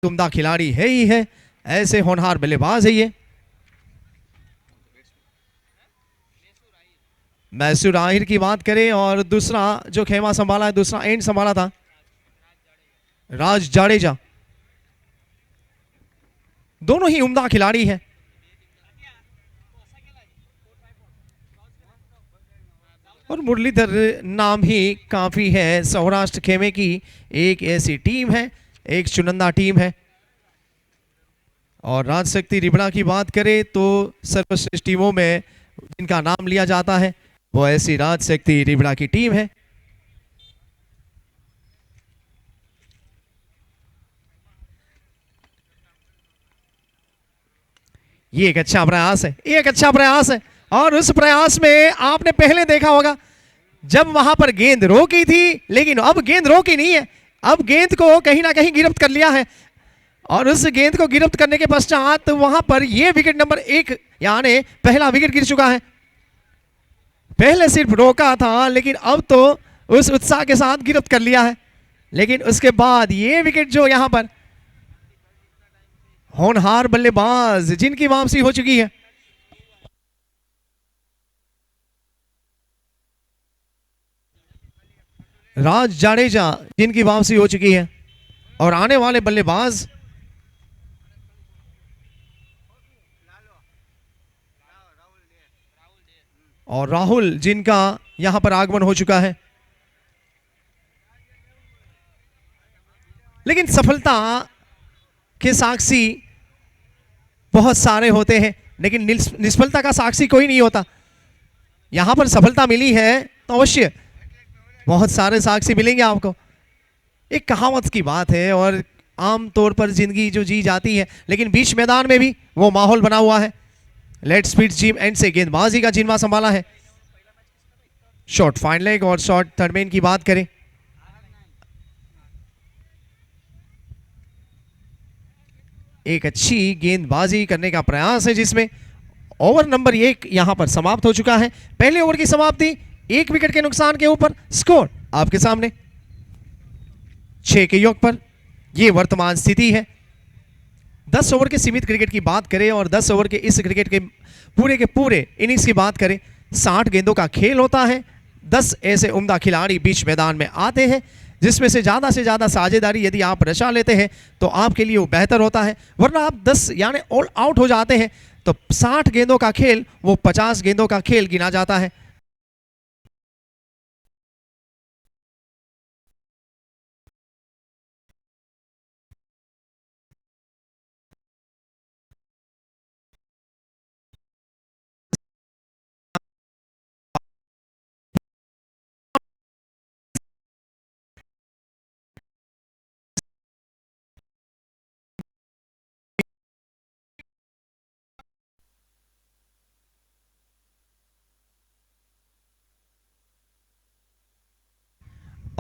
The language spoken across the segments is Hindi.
उम्दा खिलाड़ी है ही है, ऐसे होनहार बल्लेबाज है ये। मैसूर आहिर की बात करें और दूसरा जो खेमा संभाला है, दूसरा एंड संभाला था राज जाडेजा। दोनों ही उम्दा खिलाड़ी हैं। और मुरलीधर नाम ही काफी है। सौराष्ट्र खेमे की एक ऐसी टीम है, एक चुनिंदा टीम है। और राजशक्ति रिबड़ा की बात करें तो सर्वश्रेष्ठ टीमों में जिनका नाम लिया जाता है वो ऐसी राजशक्ति रिबड़ा की टीम है। ये एक अच्छा प्रयास है, एक अच्छा प्रयास है। और उस प्रयास में आपने पहले देखा होगा जब वहां पर गेंद रोकी थी, लेकिन अब गेंद रोकी नहीं है, अब गेंद को कहीं ना कहीं गिरफ्त कर लिया है। और उस गेंद को गिरफ्त करने के पश्चात वहां पर यह विकेट नंबर 1 यानी पहला विकेट गिर चुका है। पहले सिर्फ रोका था, लेकिन अब तो उस उत्साह के साथ गिरफ्त कर लिया है। लेकिन उसके बाद ये विकेट जो यहां पर होनहार बल्लेबाज जिनकी वापसी हो चुकी है, राज जाडेजा जिनकी वापसी हो चुकी है। और आने वाले बल्लेबाज और राहुल जिनका यहां पर आगमन हो चुका है। लेकिन सफलता के साक्षी बहुत सारे होते हैं, लेकिन निष्फलता का साक्षी कोई नहीं होता। यहां पर सफलता मिली है तो अवश्य बहुत सारे साक्षी मिलेंगे आपको। एक कहावत की बात है और आम तौर पर जिंदगी जो जी जाती है, लेकिन बीच मैदान में भी वो माहौल बना हुआ है। लेट स्पीड जिम एंड से गेंदबाजी का जिम्मा संभाला है। शॉट फाइन लेग और शॉट थर्ड मैन की बात करें, एक अच्छी गेंदबाजी करने का प्रयास है जिसमें ओवर नंबर 1 यहां पर समाप्त हो चुका है। पहले ओवर की समाप्ति 1 विकेट के नुकसान के ऊपर। स्कोर आपके सामने 6 के योग पर यह वर्तमान स्थिति है। 10 ओवर के सीमित क्रिकेट की बात करें और 10 ओवर के इस क्रिकेट के पूरे इनिंग्स की बात करें, 60 गेंदों का खेल होता है। 10 ऐसे उम्दा खिलाड़ी बीच मैदान में आते हैं, जिसमें से ज़्यादा साझेदारी यदि आप रचा लेते हैं तो आपके लिए वो बेहतर होता है। वरना आप 10 यानी ऑल आउट हो जाते हैं तो 60 गेंदों का खेल वो 50 गेंदों का खेल गिना जाता है।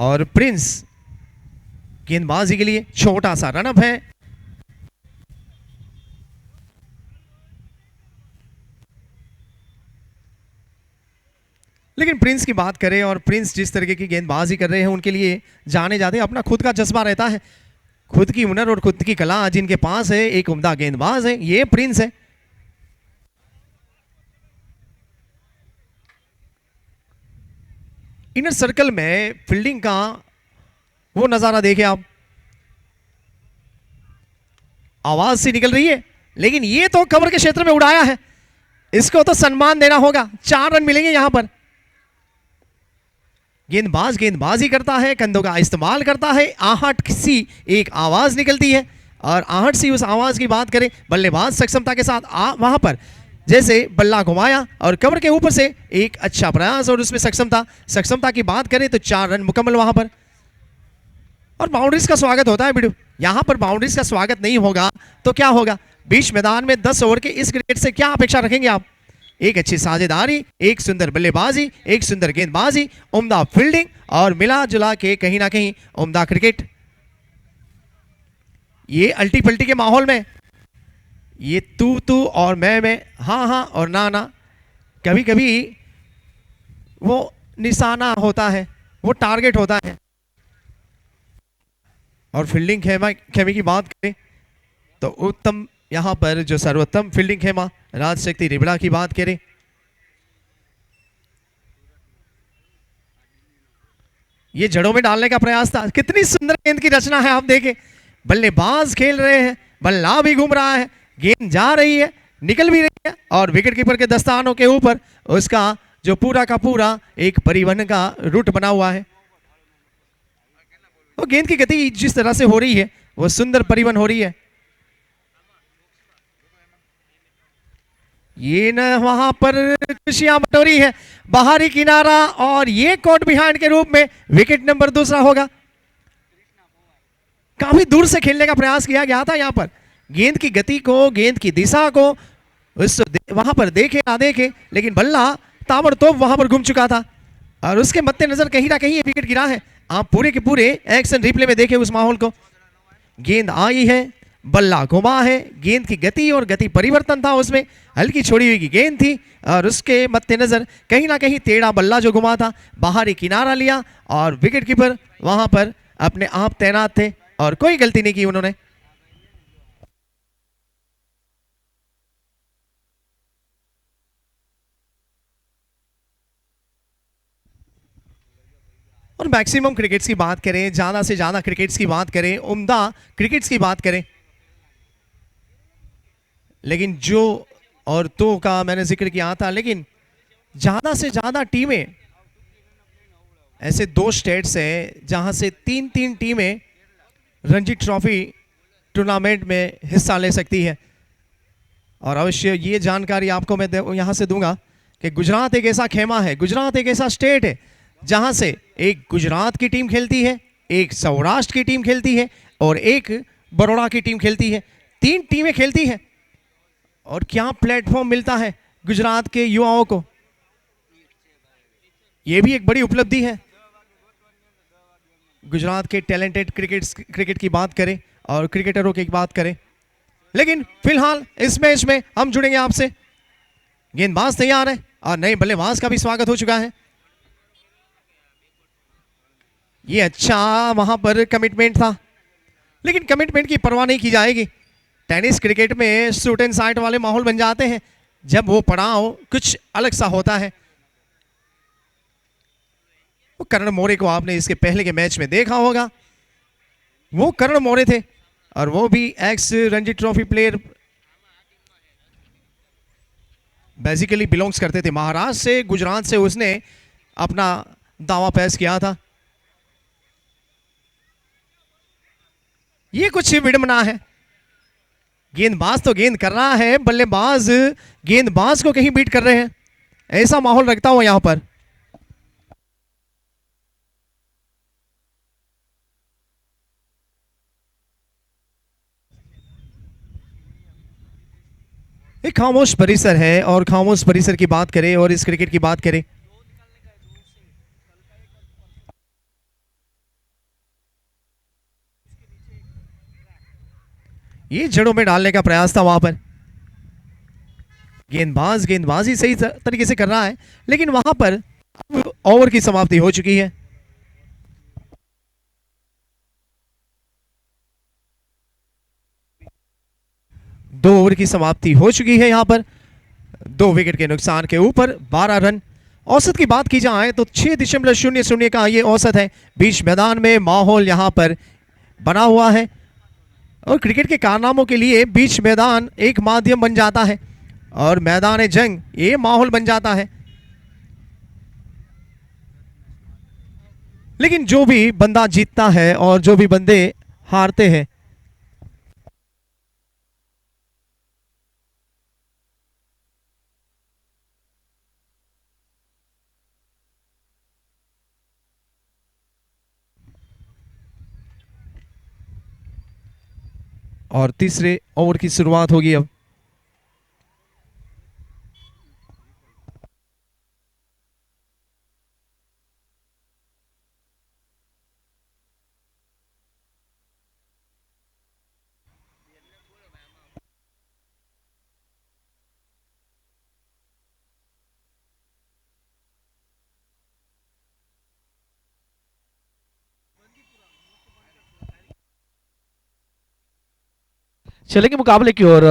और प्रिंस गेंदबाजी के लिए छोटा सा रनअप है। लेकिन प्रिंस की बात करें और प्रिंस जिस तरीके की गेंदबाजी कर रहे हैं उनके लिए जाने जाते अपना खुद का जज्बा रहता है, खुद की हुनर और खुद की कला जिनके पास है, एक उम्दा गेंदबाज है, ये प्रिंस है। इनर सर्कल में फील्डिंग का वो नजारा देखें आप, आवाज सी निकल रही है, लेकिन ये तो कवर के क्षेत्र में उड़ाया है, इसको तो सम्मान देना होगा। 4 रन मिलेंगे यहां पर। गेंदबाज गेंदबाजी करता है, कंधों का इस्तेमाल करता है, आहट सी एक आवाज निकलती है। और आहट सी उस आवाज की बात करें, बल्लेबाज सक्षमता के साथ वहां पर जैसे बल्ला घुमाया और कवर के ऊपर से एक अच्छा प्रयास और उसमें सक्षमता की बात करें तो 4 रन मुकम्मल वहां पर। और बाउंड्रीज का स्वागत होता है वीडियो, यहां पर बाउंड्रीज का स्वागत नहीं होगा तो क्या होगा? बीच मैदान में 10 ओवर के इस क्रिकेट से क्या अपेक्षा रखेंगे आप? एक अच्छी साझेदारी, एक सुंदर बल्लेबाजी, एक सुंदर गेंदबाजी, उम्दा फील्डिंग और मिला जुला के कहीं ना कहीं उम्दा क्रिकेट। ये अल्टी पल्टी के माहौल में ये तू और मैं, हाँ हाँ और ना, कभी कभी वो निशाना होता है, वो टारगेट होता है। और फील्डिंग खेमे की बात करें तो उत्तम यहाँ पर जो सर्वोत्तम फील्डिंग खेमा राजशक्ति रिबड़ा की बात करें, ये जड़ों में डालने का प्रयास था। कितनी सुंदर गेंद की रचना है, आप देखें बल्लेबाज खेल रहे हैं, बल्ला भी घूम रहा है, गेंद जा रही है, निकल भी रही है और विकेट कीपर के दस्तानों के ऊपर उसका जो पूरा का पूरा एक परिवहन का रूट बना हुआ है। वो गेंद की गति जिस तरह से हो रही है वो सुंदर परिवहन हो रही है। ये न वहां पर खुशियां बटोरी है, बाहरी किनारा और ये कॉट बिहाइंड के रूप में विकेट नंबर दूसरा होगा। काफी दूर से खेलने का प्रयास किया गया था यहां पर, गेंद की गति को, गेंद की दिशा को उस वहां पर देखे ना देखे, लेकिन बल्ला ताबड़तोड़ वहां पर घूम चुका था और उसके मद्देनजर कहीं ना कहीं ये विकेट गिरा है। आप पूरे के पूरे एक्शन रिप्ले में देखें उस माहौल को, गेंद आई है, बल्ला घुमा है, गेंद की गति और गति परिवर्तन था, उसमें हल्की छोड़ी हुई की गेंद थी और उसके मद्देनजर कहीं ना कहीं टेढ़ा बल्ला जो घुमा था, बाहरी किनारा लिया और विकेट कीपर वहां पर अपने आप तैनात थे और कोई गलती नहीं की उन्होंने। और मैक्सिमम क्रिकेट्स की बात करें, ज्यादा से ज्यादा क्रिकेट्स की बात करें, उम्दा क्रिकेट्स की बात करें, लेकिन जो औरतों का मैंने जिक्र किया था, लेकिन ज्यादा से ज्यादा टीमें, ऐसे 2 स्टेट्स हैं जहां से 3-3 टीमें रणजी ट्रॉफी टूर्नामेंट में हिस्सा ले सकती है। और अवश्य ये जानकारी आपको मैं यहां से दूंगा कि गुजरात एक ऐसा खेमा है, गुजरात एक ऐसा स्टेट है जहां से एक गुजरात की टीम खेलती है, एक सौराष्ट्र की टीम खेलती है और एक बड़ौदा की टीम खेलती है। 3 टीमें खेलती हैं और क्या प्लेटफॉर्म मिलता है गुजरात के युवाओं को, यह भी एक बड़ी उपलब्धि है। गुजरात के टैलेंटेड क्रिकेट की बात करें और क्रिकेटरों की बात करें, लेकिन फिलहाल इस मैच में हम जुड़ेंगे आपसे। गेंदबाज तैयार है और नए बल्लेबाज का भी स्वागत हो चुका है। ये अच्छा वहां पर कमिटमेंट था, लेकिन कमिटमेंट की परवाह नहीं की जाएगी। टेनिस क्रिकेट में शूट एंड साइट वाले माहौल बन जाते हैं जब वो पड़ाव कुछ अलग सा होता है। वो करण मोरे को आपने इसके पहले के मैच में देखा होगा, वो करण मोरे थे और वो भी x Ranji trophy player, basically belongs करते थे महाराष्ट्र से, गुजरात से उसने अपना दावा पेश किया था। ये कुछ विडंबना है, गेंदबाज तो गेंद कर रहा है, बल्लेबाज गेंदबाज को कहीं बीट कर रहे हैं, ऐसा माहौल रखता हूं यहां पर। एक खामोश परिसर है और खामोश परिसर की बात करें और इस क्रिकेट की बात करें, ये जड़ों में डालने का प्रयास था वहां पर। गेंदबाज गेंदबाजी सही तरीके से कर रहा है, लेकिन वहां पर ओवर की समाप्ति हो चुकी है। दो ओवर की समाप्ति हो चुकी है यहां पर, 2 विकेट के नुकसान के ऊपर 12 रन। औसत की बात की जाए तो 6.00 का ये औसत है। बीच मैदान में माहौल यहां पर बना हुआ है और क्रिकेट के कारनामों के लिए बीच मैदान एक माध्यम बन जाता है और मैदान जंग ये माहौल बन जाता है। लेकिन जो भी बंदा जीतता है और जो भी बंदे हारते हैं, और तीसरे ओवर की शुरुआत होगी अब। चलेंगे मुकाबले की ओर।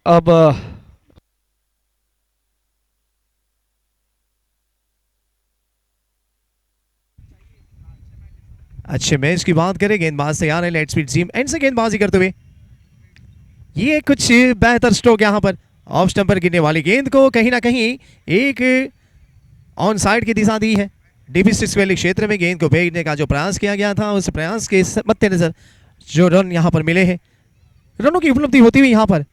अब अच्छे मैच की बात करें, गेंदबाज तैयार है, लेट्स स्पीड जिम एंड से गेंदबाजी करते हुए। ये कुछ बेहतर स्ट्रोक यहाँ पर ऑफ स्टंप पर गिरने वाली गेंद को कहीं ना कहीं एक ऑन साइड की दिशा दी है। डीपी स्टिक्स वैली क्षेत्र में गेंद को भेजने का जो प्रयास किया गया था, उस प्रयास के मद्देनजर जो रन यहाँ पर मिले हैं, रनों की उपलब्धि होती हुई यहाँ पर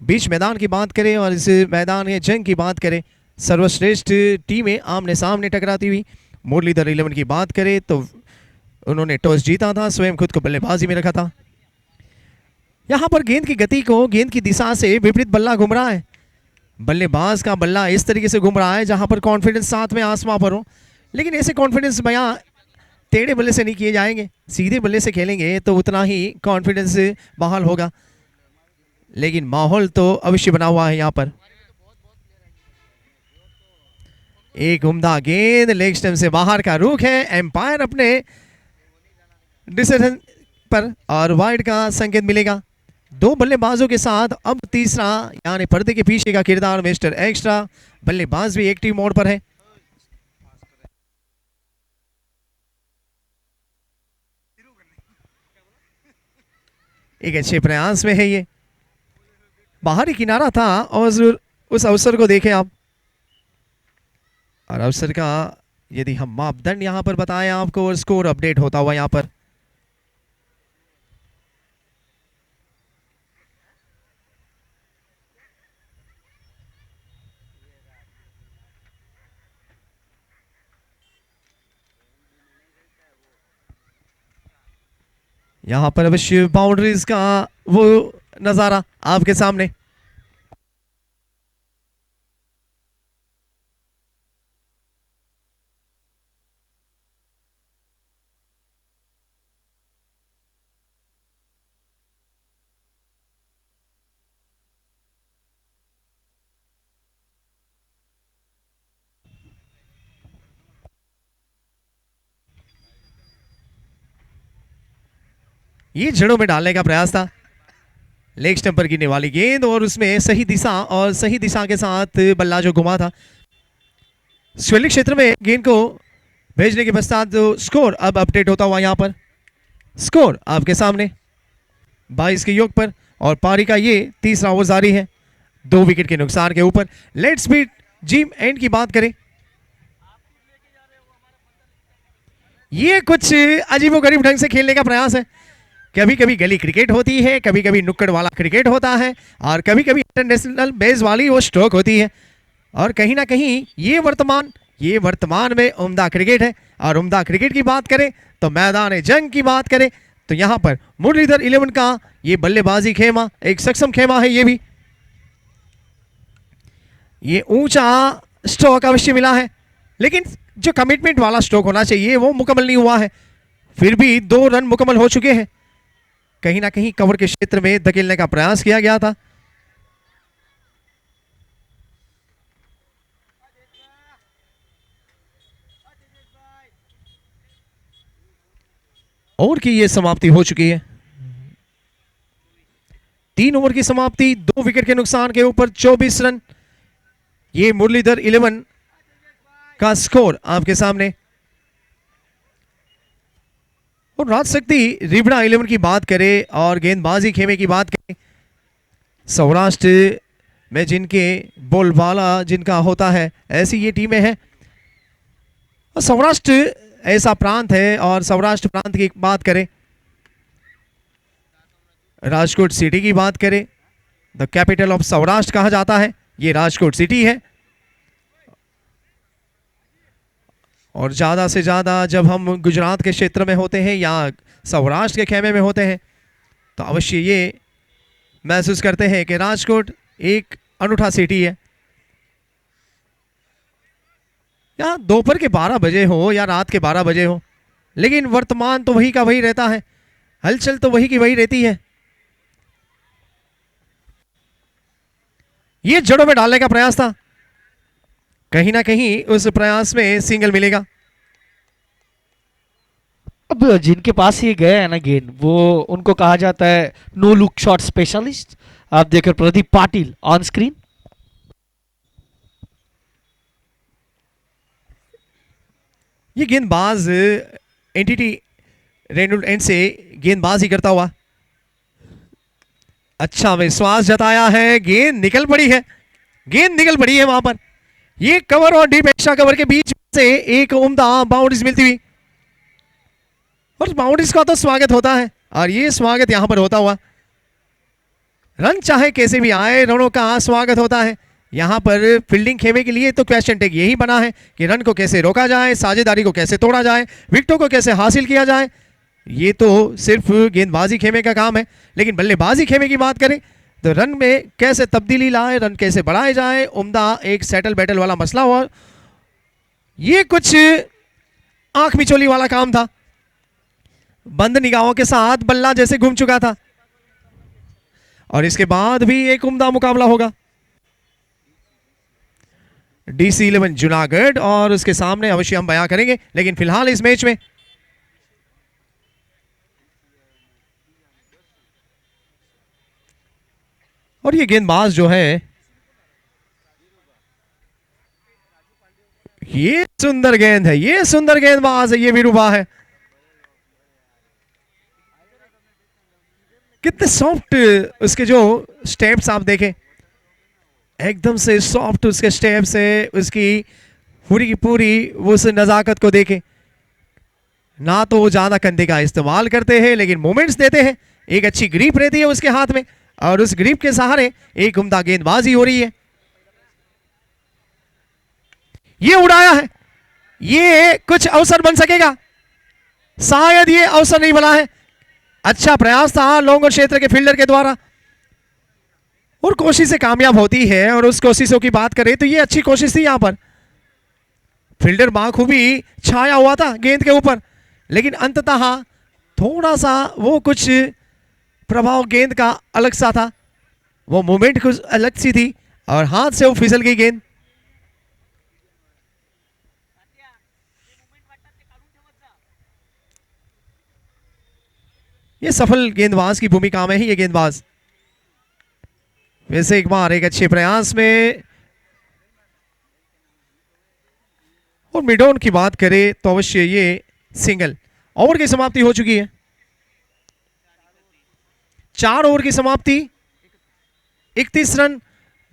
बीच मैदान की बात करें और इस मैदान या जंग की बात करें, सर्वश्रेष्ठ टीमें आमने सामने टकराती हुई। मुरलीधर 11 की बात करें तो उन्होंने टॉस जीता था, स्वयं खुद को बल्लेबाजी में रखा था। यहाँ पर गेंद की गति को गेंद की दिशा से विपरीत बल्ला घूम रहा है। बल्लेबाज का बल्ला इस तरीके से घूम रहा है जहां पर कॉन्फिडेंस साथ में आसमां पर हो, लेकिन ऐसे कॉन्फिडेंस बयां टेढ़े बल्ले से नहीं किए जाएंगे, सीधे बल्ले से खेलेंगे तो उतना ही कॉन्फिडेंस बहाल होगा। लेकिन माहौल तो अवश्य बना हुआ है यहाँ पर। एक उम्दा गेंद लेग स्टंप से बाहर का रुख है, एम्पायर अपने डिसीजन पर और वाइड का संकेत मिलेगा। दो बल्लेबाजों के साथ अब तीसरा यानी पर्दे के पीछे का किरदार मिस्टर एक्स्ट्रा, बल्लेबाज भी एक्टिव मोड पर है। एक अच्छे प्रयास में है ये, बाहरी किनारा था और उस अवसर को देखें आप। और अवसर का यदि हम मापदंड यहां पर बताएं आपको और स्कोर अपडेट होता हुआ यहां पर। यहां पर अवश्य बाउंड्रीज का वो नजारा आपके सामने। ये जड़ों में डालने का प्रयास था, लेग स्टंप पर गिरने वाली गेंद और उसमें सही दिशा और सही दिशा के साथ बल्ला जो घुमा था। स्वेलिंग क्षेत्र में गेंद को भेजने के पश्चात जो स्कोर अब अपडेट होता हुआ यहां पर। स्कोर आपके सामने 22 के योग पर और पारी का ये तीसरा ओवर जारी है 2 विकेट के नुकसान के ऊपर। लेट्स बीट जिम एंड की बात करें, ये कुछ अजीबोगरीब ढंग से खेलने का प्रयास है। कभी कभी गली क्रिकेट होती है, कभी कभी नुक्कड़ वाला क्रिकेट होता है और कभी कभी इंटरनेशनल बेस वाली वो स्ट्रोक होती है। और कहीं ना कहीं ये वर्तमान में उम्दा क्रिकेट है। और उम्दा क्रिकेट की बात करें तो मैदान जंग की बात करें तो यहां पर मुरलीधर 11 का ये बल्लेबाजी खेमा एक सक्षम खेमा है। ये भी ये ऊंचा स्ट्रोक अवश्य मिला है, लेकिन जो कमिटमेंट वाला स्ट्रोक होना चाहिए वो मुकम्मल नहीं हुआ है। फिर भी 2 रन मुकम्मल हो चुके हैं। कहीं ना कहीं कवर के क्षेत्र में धकेलने का प्रयास किया गया था। ओवर की ये समाप्ति हो चुकी है। 3 ओवर की समाप्ति, 2 विकेट के नुकसान के ऊपर 24 रन। ये मुरलीधर 11 का स्कोर आपके सामने। और राजशक्ति रिबड़ा 11 की बात करें और गेंदबाजी खेमे की बात करें, सौराष्ट्र में जिनके बोलबाला जिनका होता है ऐसी ये टीमें हैं। और सौराष्ट्र ऐसा प्रांत है और सौराष्ट्र प्रांत की बात करें, राजकोट सिटी की बात करें, द कैपिटल ऑफ सौराष्ट्र कहा जाता है, ये राजकोट सिटी है। और ज़्यादा से ज़्यादा जब हम गुजरात के क्षेत्र में होते हैं या सौराष्ट्र के खेमे में होते हैं तो अवश्य ये महसूस करते हैं कि राजकोट एक अनूठा सिटी है। या दोपहर के 12 बजे हो या रात के 12 बजे हो, लेकिन वर्तमान तो वही का वही रहता है, हलचल तो वही की वही रहती है। ये जड़ों में डालने का प्रयास था, कहीं ना कहीं उस प्रयास में सिंगल मिलेगा। अब जिनके पास ये गया है ना गेंद, वो उनको कहा जाता है नो लुक शॉट स्पेशलिस्ट। आप देखकर प्रदीप पाटिल ऑन स्क्रीन। ये गेंदबाज एनटीटी रेनोल्ड एंड से गेंदबाजी करता हुआ अच्छा विश्वास जताया है, गेंद निकल पड़ी है, गेंद निकल पड़ी है वहां पर। ये कवर और डीप एक्स्ट्रा कवर के बीच से एक उम्दा बाउंड्रीज मिलती हुई, और बाउंड्रीज का तो स्वागत होता है, और ये स्वागत यहां पर होता हुआ रन चाहे कैसे भी आए, रनों का स्वागत होता है। यहां पर फील्डिंग खेमे के लिए तो क्वेश्चन टैग यही बना है कि रन को कैसे रोका जाए, साझेदारी को कैसे तोड़ा जाए, विकेटों को कैसे हासिल किया जाए। ये तो सिर्फ गेंदबाजी खेमे का काम है, लेकिन बल्लेबाजी खेमे की बात करें तो रन में कैसे तब्दीली लाए, रन कैसे बढ़ाए जाए, उम्दा एक सेटल बैटल वाला मसला हुआ। ये कुछ आंख मिचोली वाला काम था, बंद निगाहों के साथ बल्ला जैसे घूम चुका था, और इसके बाद भी एक उम्दा मुकाबला होगा। DC11 जूनागढ़ और उसके सामने अवश्य हम बयां करेंगे, लेकिन फिलहाल इस मैच में और ये गेंदबाज जो है, ये सुंदर गेंद है, ये सुंदर गेंदबाज है, ये विरूबा है। कितने सॉफ्ट उसके जो स्टेप्स आप देखें, एकदम से सॉफ्ट उसके स्टेप्स है, उसकी पूरी की पूरी उस नजाकत को देखें। ना तो वो ज्यादा कंधे का इस्तेमाल करते हैं, लेकिन मोमेंट्स देते हैं, एक अच्छी ग्रिप रहती है उसके हाथ में, और उस ग्रिप के सहारे एक उम्दा गेंदबाजी हो रही है। ये उड़ाया है, ये कुछ अवसर बन सकेगा, शायद ये अवसर नहीं बना है। अच्छा प्रयास था लॉन्ग और क्षेत्र के फील्डर के द्वारा, और कोशिशें कामयाब होती है, और उस कोशिशों की बात करें तो ये अच्छी कोशिश थी। यहां पर फील्डर बाखूबी छाया हुआ था गेंद के ऊपर, लेकिन अंततः थोड़ा सा वो कुछ प्रभाव गेंद का अलग सा था, वो मूवमेंट कुछ अलग सी थी, और हाथ से वो फिसल गई गेंद। ये सफल गेंदबाज की भूमिका में ही ये गेंदबाज वैसे एक बार एक अच्छे प्रयास में, और मिड ऑन की बात करें तो अवश्य ये सिंगल। ओवर की समाप्ति हो चुकी है, 4 ओवर की समाप्ति, 31 रन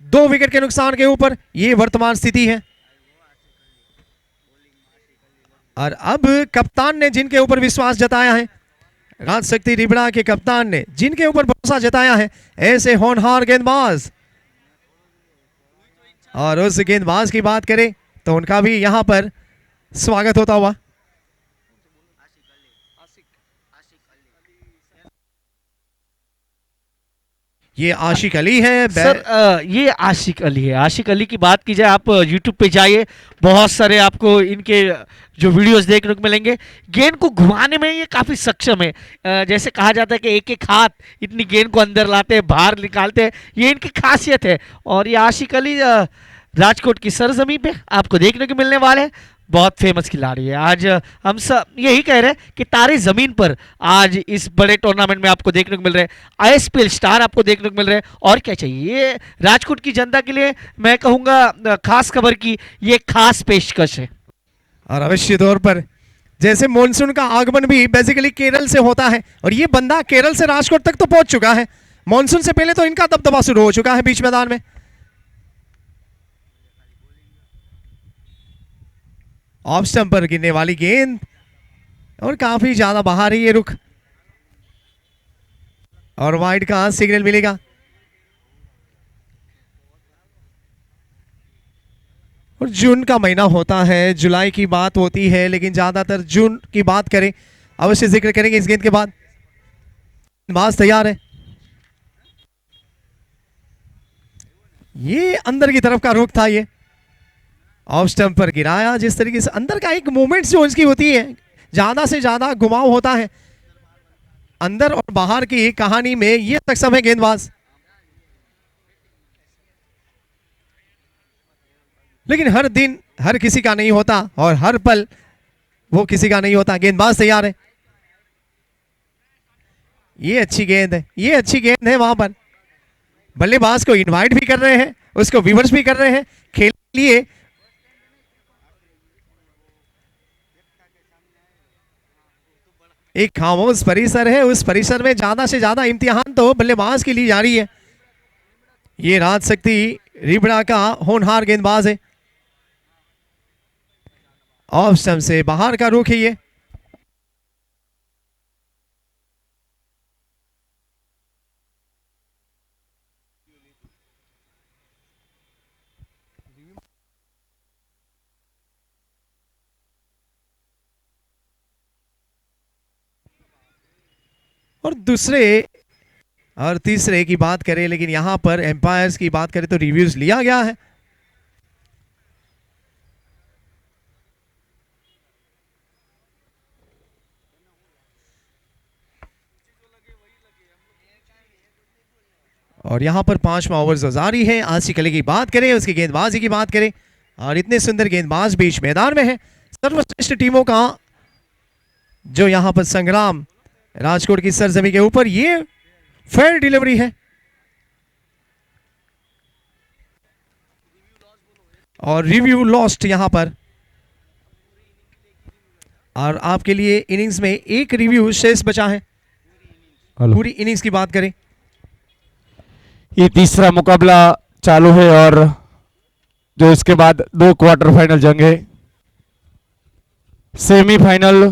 2 विकेट के नुकसान के ऊपर ये वर्तमान स्थिति है। और अब कप्तान ने जिनके ऊपर विश्वास जताया है, राजशक्ति रिबड़ा के कप्तान ने जिनके ऊपर भरोसा जताया है, ऐसे होनहार गेंदबाज, और उस गेंदबाज की बात करें तो उनका भी यहां पर स्वागत होता हुआ। ये आशिक अली है सर। ये आशिक अली है। आशिक अली की बात की जाए, आप यूट्यूब पे जाइए, बहुत सारे आपको इनके जो वीडियोस देखने को मिलेंगे। गेंद को घुमाने में ये काफ़ी सक्षम है। जैसे कहा जाता है कि एक एक हाथ इतनी गेंद को अंदर लाते हैं, बाहर निकालते हैं, ये इनकी खासियत है। और ये आशिक अली राजकोट की सरजमी पे आपको देखने को मिलने वाले हैं। बहुत फेमस खिलाड़ी है। आज हम सब यही कह रहे हैं कि तारे जमीन पर आज इस बड़े टूर्नामेंट में आपको देखने को मिल रहे हैं। ISPL स्टार आपको देखने को मिल रहे हैं, और क्या चाहिए। ये राजकोट की जनता के लिए मैं कहूँगा खास खबर की ये खास पेशकश है। और अवश्य तौर पर जैसे मॉनसून का आगमन भी बेसिकली केरल से होता है, और ये बंदा केरल से राजकोट तक तो पहुंच चुका है। मॉनसून से पहले तो इनका दबदबा शुरू हो चुका है बीच मैदान में। ऑफ स्टंप पर गिरने वाली गेंद, और काफी ज्यादा बाहर है ये रुख, और वाइड का सिग्नल मिलेगा। और जून का महीना होता है, जुलाई की बात होती है, लेकिन ज्यादातर जून की बात करें, अवश्य जिक्र करेंगे इस गेंद के बाद। बाज तैयार है, ये अंदर की तरफ का रुख था, ये ऑफ स्टंप पर गिराया। जिस तरीके से अंदर का एक मूवमेंट जो इसकी होती है, ज्यादा से ज्यादा घुमाव होता है अंदर और बाहर की कहानी में, ये सक्षम है गेंदबाज। लेकिन हर दिन हर किसी का नहीं होता, और हर पल वो किसी का नहीं होता। गेंदबाज तैयार है, ये अच्छी गेंद है, ये अच्छी गेंद है। वहां पर बल्लेबाज को इनवाइट भी कर रहे हैं, उसको विवर्स भी कर रहे हैं खेल के लिए। एक खामोश परिसर है, उस परिसर में ज्यादा से ज्यादा इम्तिहान तो बल्लेबाज के लिए जारी है। ये राज शक्ति रिबड़ा का होनहार गेंदबाज है, ऑफ स्टंप से बाहर का रुख है ये। और दूसरे और तीसरे की बात करें, लेकिन यहां पर एम्पायर्स की बात करें तो रिव्यूज लिया गया है। और यहां पर 5वां ओवर जो जारी है, आसिक अली की बात करें, उसकी गेंदबाजी की बात करें, और इतने सुंदर गेंदबाज बीच मैदान में है। सर्वश्रेष्ठ टीमों का जो यहां पर संग्राम राजकोट की सरजमी के ऊपर, ये फेयर डिलीवरी है। और रिव्यू लॉस्ट यहां पर, और आपके लिए इनिंग्स में एक रिव्यू शेष बचा है। पूरी इनिंग्स की बात करें, ये तीसरा मुकाबला चालू है और जो इसके बाद 2 क्वार्टर फाइनल जंग है। સેમિફાઇનલ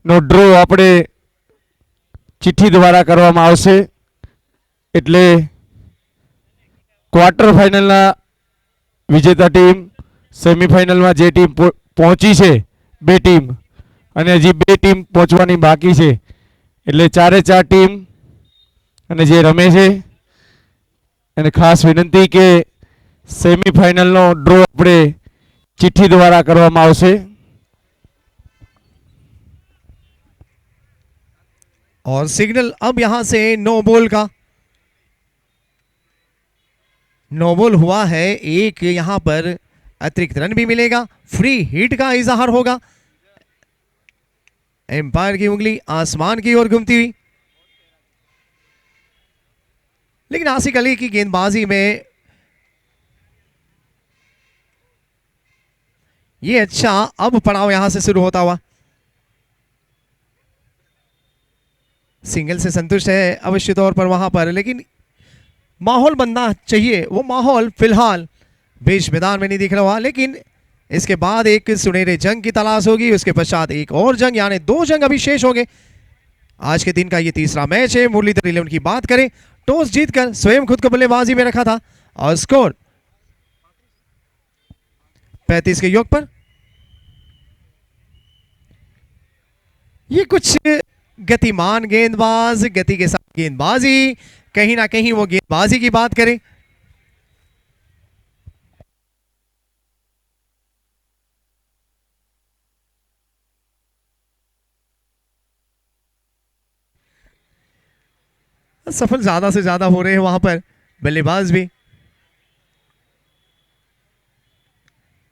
નો ડ્રો આપણે ચિઠ્ઠી દ્વારા કરવામાં આવશે, એટલે ક્વાર્ટર ફાઇનલના વિજેતા ટીમ સેમિફાઇનલમાં જે ટીમ પહોંચી છે 2 ટીમ અને હજી 2 ટીમ પહોંચવાની બાકી છે, એટલે 4 ટીમ અને જે રમે છે એને ખાસ વિનંતી કે સેમિફાઇનલનો ડ્રો આપણે ચિઠ્ઠી દ્વારા કરવામાં આવશે। और सिग्नल अब यहां से नो बॉल का, नो बॉल हुआ है। एक यहां पर अतिरिक्त रन भी मिलेगा, फ्री हिट का इजहार होगा। एम्पायर की उंगली आसमान की ओर घूमती हुई, लेकिन आसिक अली की गेंदबाजी में ये अच्छा अब पड़ाव यहां से शुरू होता हुआ। सिंगल से संतुष्ट है अवश्य तौर पर वहां पर, लेकिन माहौल बनना चाहिए, वो माहौल फिलहाल बीच मैदान में नहीं दिख रहा। लेकिन इसके बाद एक सुनहरे जंग की तलाश होगी, उसके पश्चात एक और जंग, यानी 2 जंग अभी शेष होंगे। आज के दिन का ये तीसरा मैच है। मुरलीधर 11 की बात करें, टॉस जीतकर स्वयं खुद को बल्लेबाजी में रखा था और स्कोर 35 के योग पर। ये कुछ गतिमान गेंदबाज, गति के साथ गेंदबाजी, कहीं ना कहीं वो गेंदबाजी की बात करें, सफल ज्यादा से ज्यादा हो रहे हैं वहां पर बल्लेबाज भी।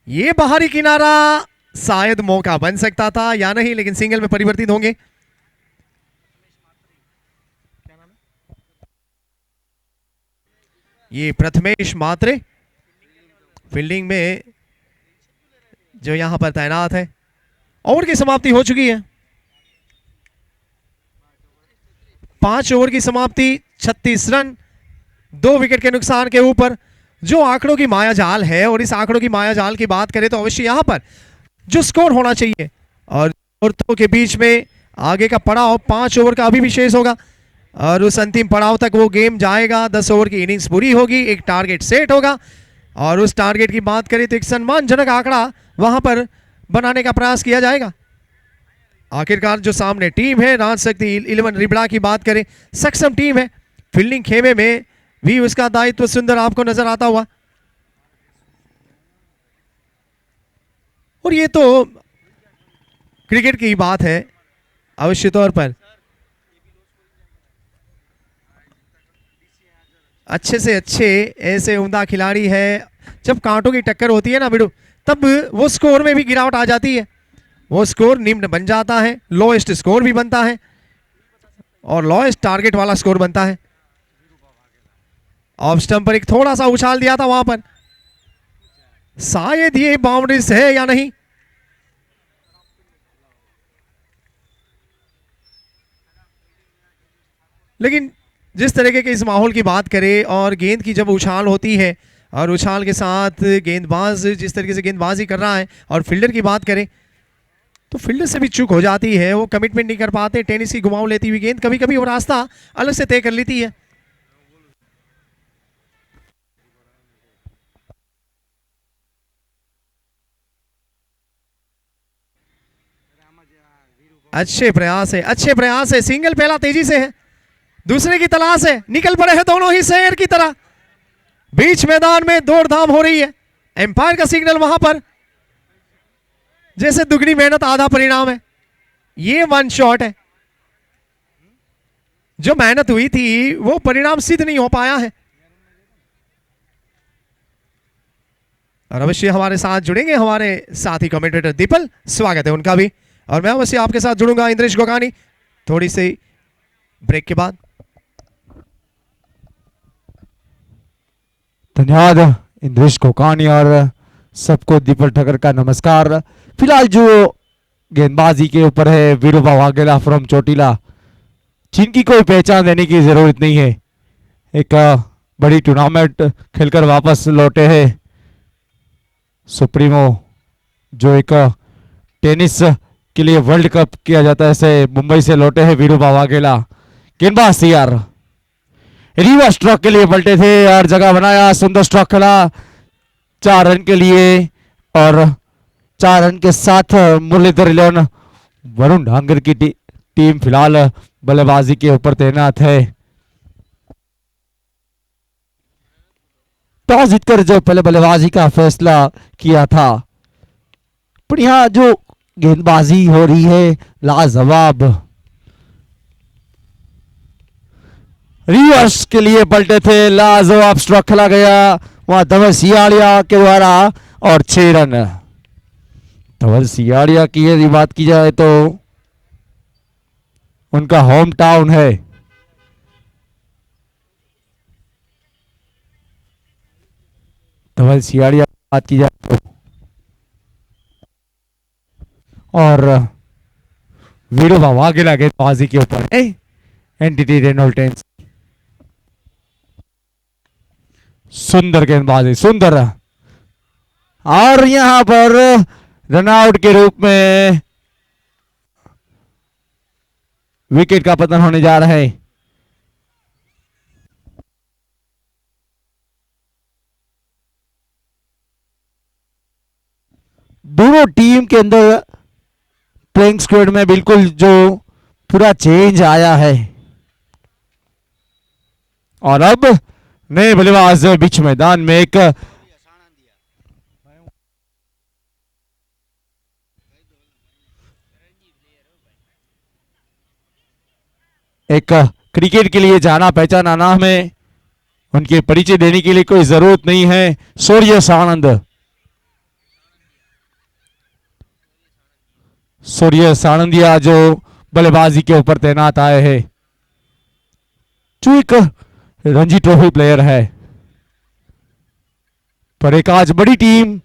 ये बाहरी किनारा शायद मौका बन सकता था या नहीं, लेकिन सिंगल में परिवर्तित होंगे। ये प्रथमेश मात्रे फील्डिंग में जो यहां पर तैनात है। ओवर की समाप्ति हो चुकी है, 5 ओवर की समाप्ति, 36 रन 2 विकेट के नुकसान के ऊपर। जो आंकड़ों की माया जाल है, और इस आंकड़ों की माया जाल की बात करें तो अवश्य यहां पर जो स्कोर होना चाहिए और औरतों के बीच में आगे का पड़ाव 5 ओवर का अभी भी शेष होगा, और उस अंतिम पड़ाव तक वो गेम जाएगा। 10 ओवर की इनिंग्स पूरी होगी, एक टारगेट सेट होगा, और उस टारगेट की बात करें तो एक सम्मानजनक आंकड़ा वहां पर बनाने का प्रयास किया जाएगा। आखिरकार जो सामने टीम है राज शक्ति 11 रिबड़ा की बात करें, सक्षम टीम है। फील्डिंग खेमे में भी उसका दायित्व सुंदर आपको नजर आता हुआ। और ये तो क्रिकेट की बात है अवश्य तौर पर। अच्छे से अच्छे ऐसे उम्दा खिलाड़ी है, जब कांटों की टक्कर होती है ना बिडू, तब वो स्कोर में भी गिरावट आ जाती है, वो स्कोर निम्न बन जाता है, लोएस्ट स्कोर भी बनता है। और लॉएस्ट टारगेट वाला स्कोर बनता है। ऑफ स्टंप पर एक थोड़ा सा उछाल दिया था वहां पर, शायद ये बाउंड्रीज है या नहीं। लेकिन जिस तरीके के इस माहौल की बात करें और गेंद की जब उछाल होती है और उछाल के साथ गेंदबाज जिस तरीके से गेंदबाजी कर रहा है और फील्डर की बात करें तो फील्डर से भी चूक हो जाती है, वो कमिटमेंट नहीं कर पाते। टेनिस की घुमाव लेती हुई गेंद कभी कभी वो रास्ता अलग से तय कर लेती है। अच्छे प्रयास है। सिंगल पहला तेजी से है, दूसरे की तलाश है, निकल पड़े हैं दोनों ही शेर की तरह। बीच मैदान में दौड़ धाम हो रही है। एम्पायर का सिग्नल वहां पर, जैसे दुगनी मेहनत आधा परिणाम है। ये वन शॉट है, जो मेहनत हुई थी वो परिणाम सिद्ध नहीं हो पाया है। और अवश्य हमारे साथ जुड़ेंगे हमारे साथी कमेंटेटर दीपल, स्वागत है उनका भी। और मैं अवश्य आपके साथ जुड़ूंगा इंद्रेश गोकानी थोड़ी सी ब्रेक के बाद। धन्यवाद इंद्रेश कोकानी और सबको दीपक ठक्कर का नमस्कार। फिलहाल जो गेंदबाजी के ऊपर है विरूपा वाघेला फ्रॉम चोटिला, जिनकी कोई पहचान देने की जरूरत नहीं है। एक बड़ी टूर्नामेंट खेलकर वापस लौटे हैं सुप्रीमो, जो एक टेनिस के लिए वर्ल्ड कप किया जाता है, ऐसे मुंबई से लौटे हैं विरूपा वाघेला। गेंदबाज तैयार, रिवर्स स्ट्रोक के लिए पलटे थे और जगह बनाया, सुंदर स्ट्रोक खेला 4 रन के लिए। और 4 रन के साथ मुरलीधर 11 वरुण डांगर की टीम फिलहाल बल्लेबाजी के ऊपर तैनात है। टॉस जीतकर जो पहले बल्लेबाजी का फैसला किया था, पर यहाँ जो गेंदबाजी हो रही है लाजवाब। रिवर्स के लिए पलटे थे, लाजवाब स्ट्रोक खेला गया वहां धवल सियाड़िया के द्वारा और 6 रन। धवल सियाड़िया की यदि बात की जाए तो उनका होम टाउन है। धवल सियाड़िया की बात की जाए तो, और विरूपा वाघेला गेंदबाजी के ऊपर एनटीटी रेनोल्टेंस। सुंदर गेंदबाजी, सुंदर। और यहां पर रनआउट के रूप में विकेट का पतन होने जा रहा है। दोनों टीम के अंदर प्लेइंग स्क्वाड में बिल्कुल जो पूरा चेंज आया है। और अब नए बल्लेबाज बीच मैदान में एक क्रिकेट के लिए जाना पहचाना नाम है, उनके परिचय देने के लिए कोई जरूरत नहीं है। सूर्य सानंद, सूर्य सानंदिया जो बल्लेबाजी के ऊपर तैनात आए हैं, जो एक रणजी ट्रॉफी प्लेयर है, पर एक आज बड़ी टीम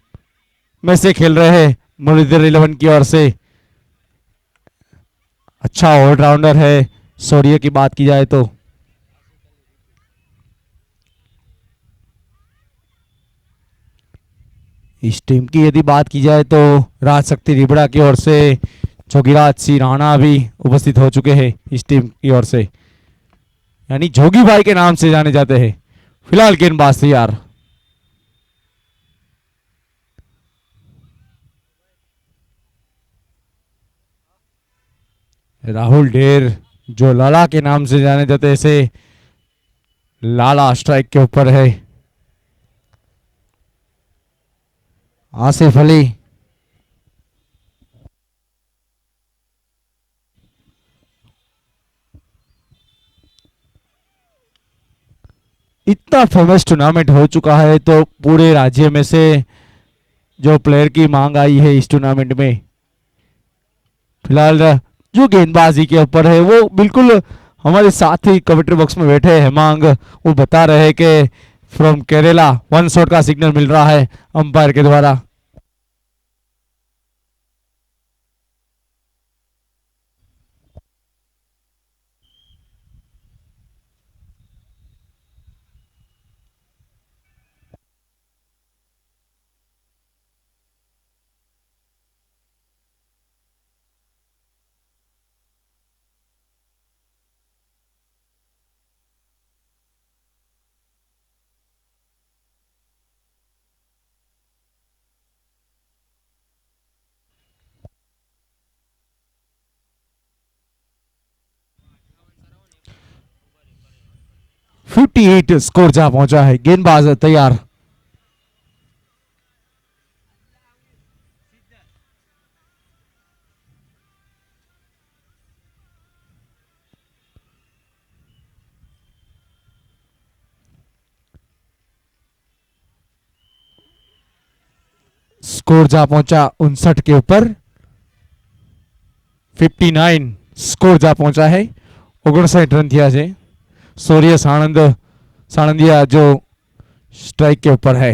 में से खेल रहे हैं मुरलीधर 11 की ओर से। अच्छा ऑलराउंडर है सूर्य की बात की जाए तो। इस टीम की यदि बात की जाए तो राज शक्ति रिबड़ा की ओर से जोगीराज सिंह राणा भी उपस्थित हो चुके हैं इस टीम की ओर से, यानी जोगी भाई के नाम से जाने जाते हैं। फिलहाल गेंदबाज तैयार, राहुल ढेर जो लाला के नाम से जाने जाते हैं, ऐसे लाला स्ट्राइक के ऊपर है। आसिफ अली, इतना फेमस टूर्नामेंट हो चुका है तो पूरे राज्य में से जो प्लेयर की मांग आई है इस टूर्नामेंट में, फिलहाल जो गेंदबाजी के ऊपर है वो बिल्कुल हमारे साथ ही कमेंट्री बॉक्स में बैठे हैं हेमांग, वो बता रहे हैं कि फ्रॉम केरला 1 शॉट का सिग्नल मिल रहा है अंपायर के द्वारा। $58 स्कोर जहां पहुंचा है। गेंदबाज तैयार। स्कोर जहां पहुंचा 59 के ऊपर। 59 स्कोर जहां पहुंचा है। 59 रन किया है। सूर्य साणंदिया जो स्ट्राइक के ऊपर है।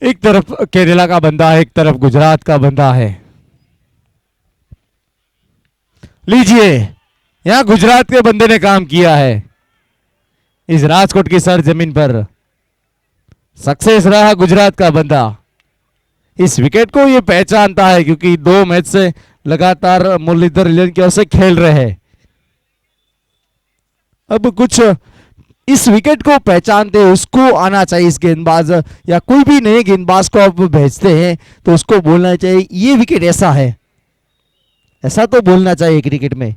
एक तरफ केरला का बंदा है, एक तरफ गुजरात का बंदा है। लीजिए, यहां गुजरात के बंदे ने काम किया है इस राजकोट की सरजमीन पर। सक्सेस रहा गुजरात का बंदा। इस विकेट को ये पहचानता है क्योंकि 2 मैच से लगातार मुरलीधर लीलन की ओर से खेल रहे हैं। अब कुछ इस विकेट को पहचानते हैं, उसको आना चाहिए। इस गेंदबाज या कोई भी नए गेंदबाज को आप भेजते हैं तो उसको बोलना चाहिए ये विकेट ऐसा है, ऐसा तो बोलना चाहिए क्रिकेट में,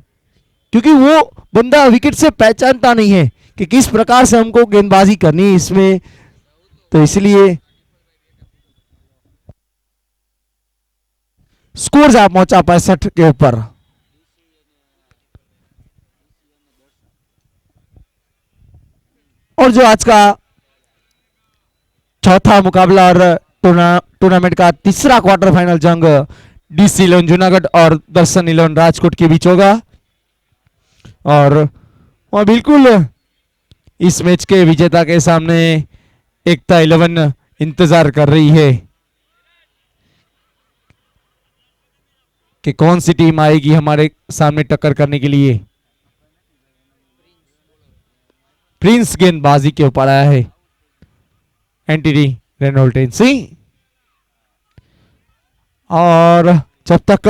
क्योंकि वो बंदा विकेट से पहचानता नहीं है कि किस प्रकार से हमको गेंदबाजी करनी है इसमें। तो इसलिए स्कोर जहां पहुंचा 65 के ऊपर। और जो आज का चौथा मुकाबला और टूर्नामेंट का तीसरा क्वार्टर फाइनल जंग DC 11 जूनागढ़ और दर्शन 11 राजकोट के बीच होगा। और वह बिल्कुल इस मैच के विजेता के सामने एकता 11 इंतजार कर रही है कि कौन सी टीम आएगी हमारे सामने टक्कर करने के लिए। प्रिंस गेंदबाजी के ऊपर आया है। एंटनी रेनोल्टेंसी। और जब तक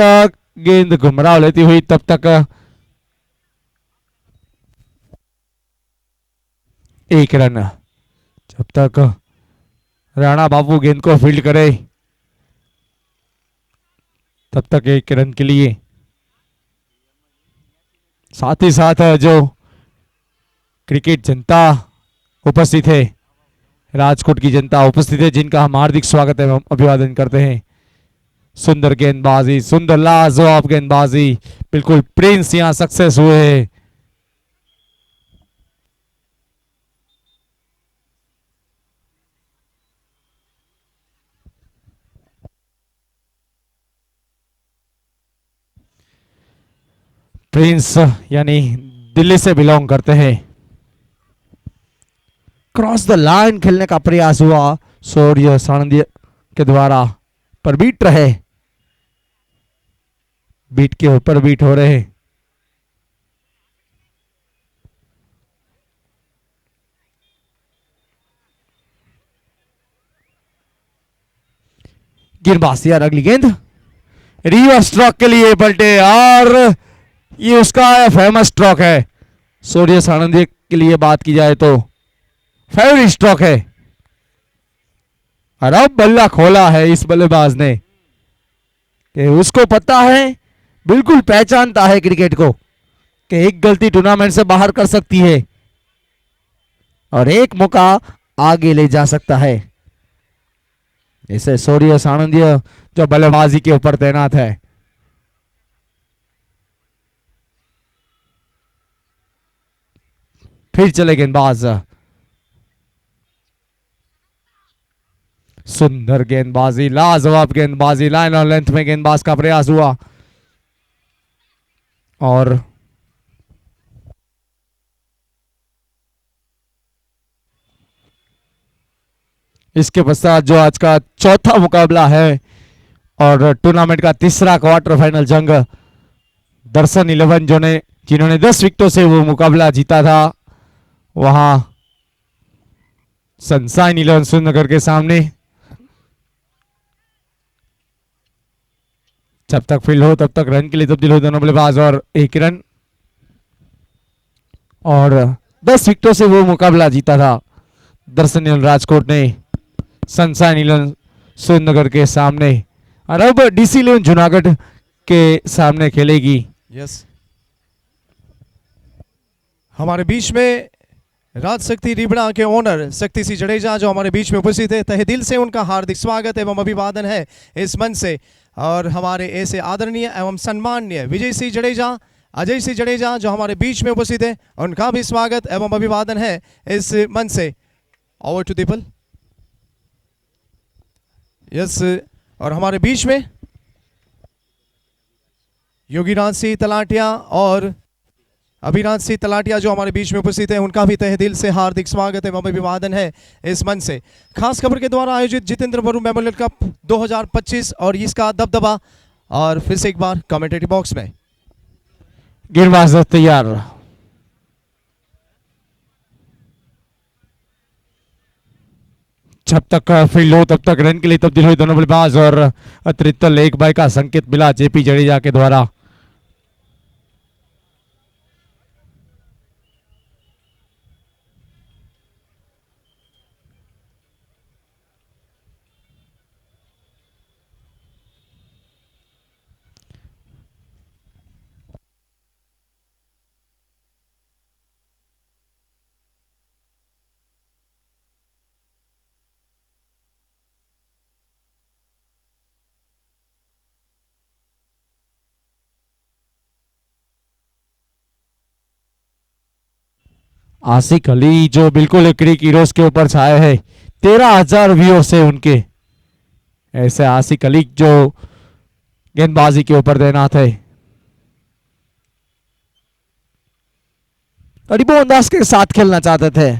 गेंद घुमराव लेती हुई तब तक एक रन। जब तक राणा बाबू गेंद को फील्ड करे तब तक 1 रन के लिए। साथ ही साथ जो क्रिकेट जनता उपस्थित है, राजकोट की जनता उपस्थित है, जिनका हम हार्दिक स्वागत है, अभिवादन करते हैं। सुंदर गेंदबाजी, सुंदर लाजवाब गेंदबाजी, बिल्कुल प्रिंस यहां सक्सेस हुए हैं। प्रिंस यानी दिल्ली से बिलोंग करते हैं। क्रॉस द लाइन खेलने का प्रयास हुआ सूर्य साणंदिया के द्वारा, पर बीट रहे, बीट के ऊपर बीट हो रहे। गेंदबाज यार, अगली गेंद रिवर्स स्ट्रोक के लिए पलटे और ये उसका फेमस स्ट्रोक है। सूर्य साणंदिया के लिए बात की जाए तो फेवरेट स्ट्रोक है। और अब बल्ला खोला है इस बल्लेबाज ने कि उसको पता है, बिल्कुल पहचानता है क्रिकेट को कि एक गलती टूर्नामेंट से बाहर कर सकती है और एक मौका आगे ले जा सकता है। इसे सूर्य साणंदिया जो बल्लेबाजी के ऊपर तैनात है। फिर चले गेंदबाज, सुंदर गेंदबाजी, लाजवाब गेंदबाजी, लाइन और लेंथ में गेंदबाज का प्रयास हुआ और इसके पश्चात जो आज का चौथा मुकाबला है और टूर्नामेंट का तीसरा क्वार्टर फाइनल जंग, दर्शन 11 जिन्होंने 10 विकेटों से वो मुकाबला जीता था, वहां सनशाइन 11 श्रीनगर के सामने। जब तक फील्ड हो तब तक रन के लिए तब्दील हो दोनों बल्लेबाज और 1 रन, और 10 विकेटों से वो मुकाबला जीता था दर्शन 11 राजकोट ने सनशाइन 11 श्रीनगर के सामने, और अब DC 11 जूनागढ़ के सामने खेलेगी। यस, हमारे बीच में राज शक्ति रिबड़ा के ओनर शक्ति सिंह जडेजा जो हमारे बीच में उपस्थित है, तहे दिल से उनका हार्दिक स्वागत एवं अभिवादन है इस मंच से। और हमारे ऐसे आदरणीय एवं सम्माननीय विजय सिंह जडेजा, अजय सिंह जडेजा जो हमारे बीच में उपस्थित है, उनका भी स्वागत एवं अभिवादन है इस मंच से। Over to the people. यस, और हमारे बीच में योगीराज सिंह तलाटिया और अभिराज सिंह तलाटिया जो हमारे बीच में उपस्थित है, उनका भी तहे दिल से हार्दिक स्वागत एवं अभिवादन है इस मंच से। खास खबर के द्वारा आयोजित जितेंद्र बरू मेमोरियल कप 2025 और इसका दबदबा, और फिर से एक बार कमेंटेटरी बॉक्स में गेंदबाज तैयार, जब तक फील्ड हो तब तक रन के लिए तब्दील हुए दोनों बल्लेबाज और अतिरिक्त लेग बाय का संकेत मिला JP जडेजा के द्वारा। आसिक अली जो बिल्कुल क्रिक हीरोज के ऊपर छाए है, 13,000 व्यूअर्स है उनके। ऐसे आसिक अली जो गेंदबाजी के ऊपर तैनात है, अरीबो अंदाज के साथ खेलना चाहते थे।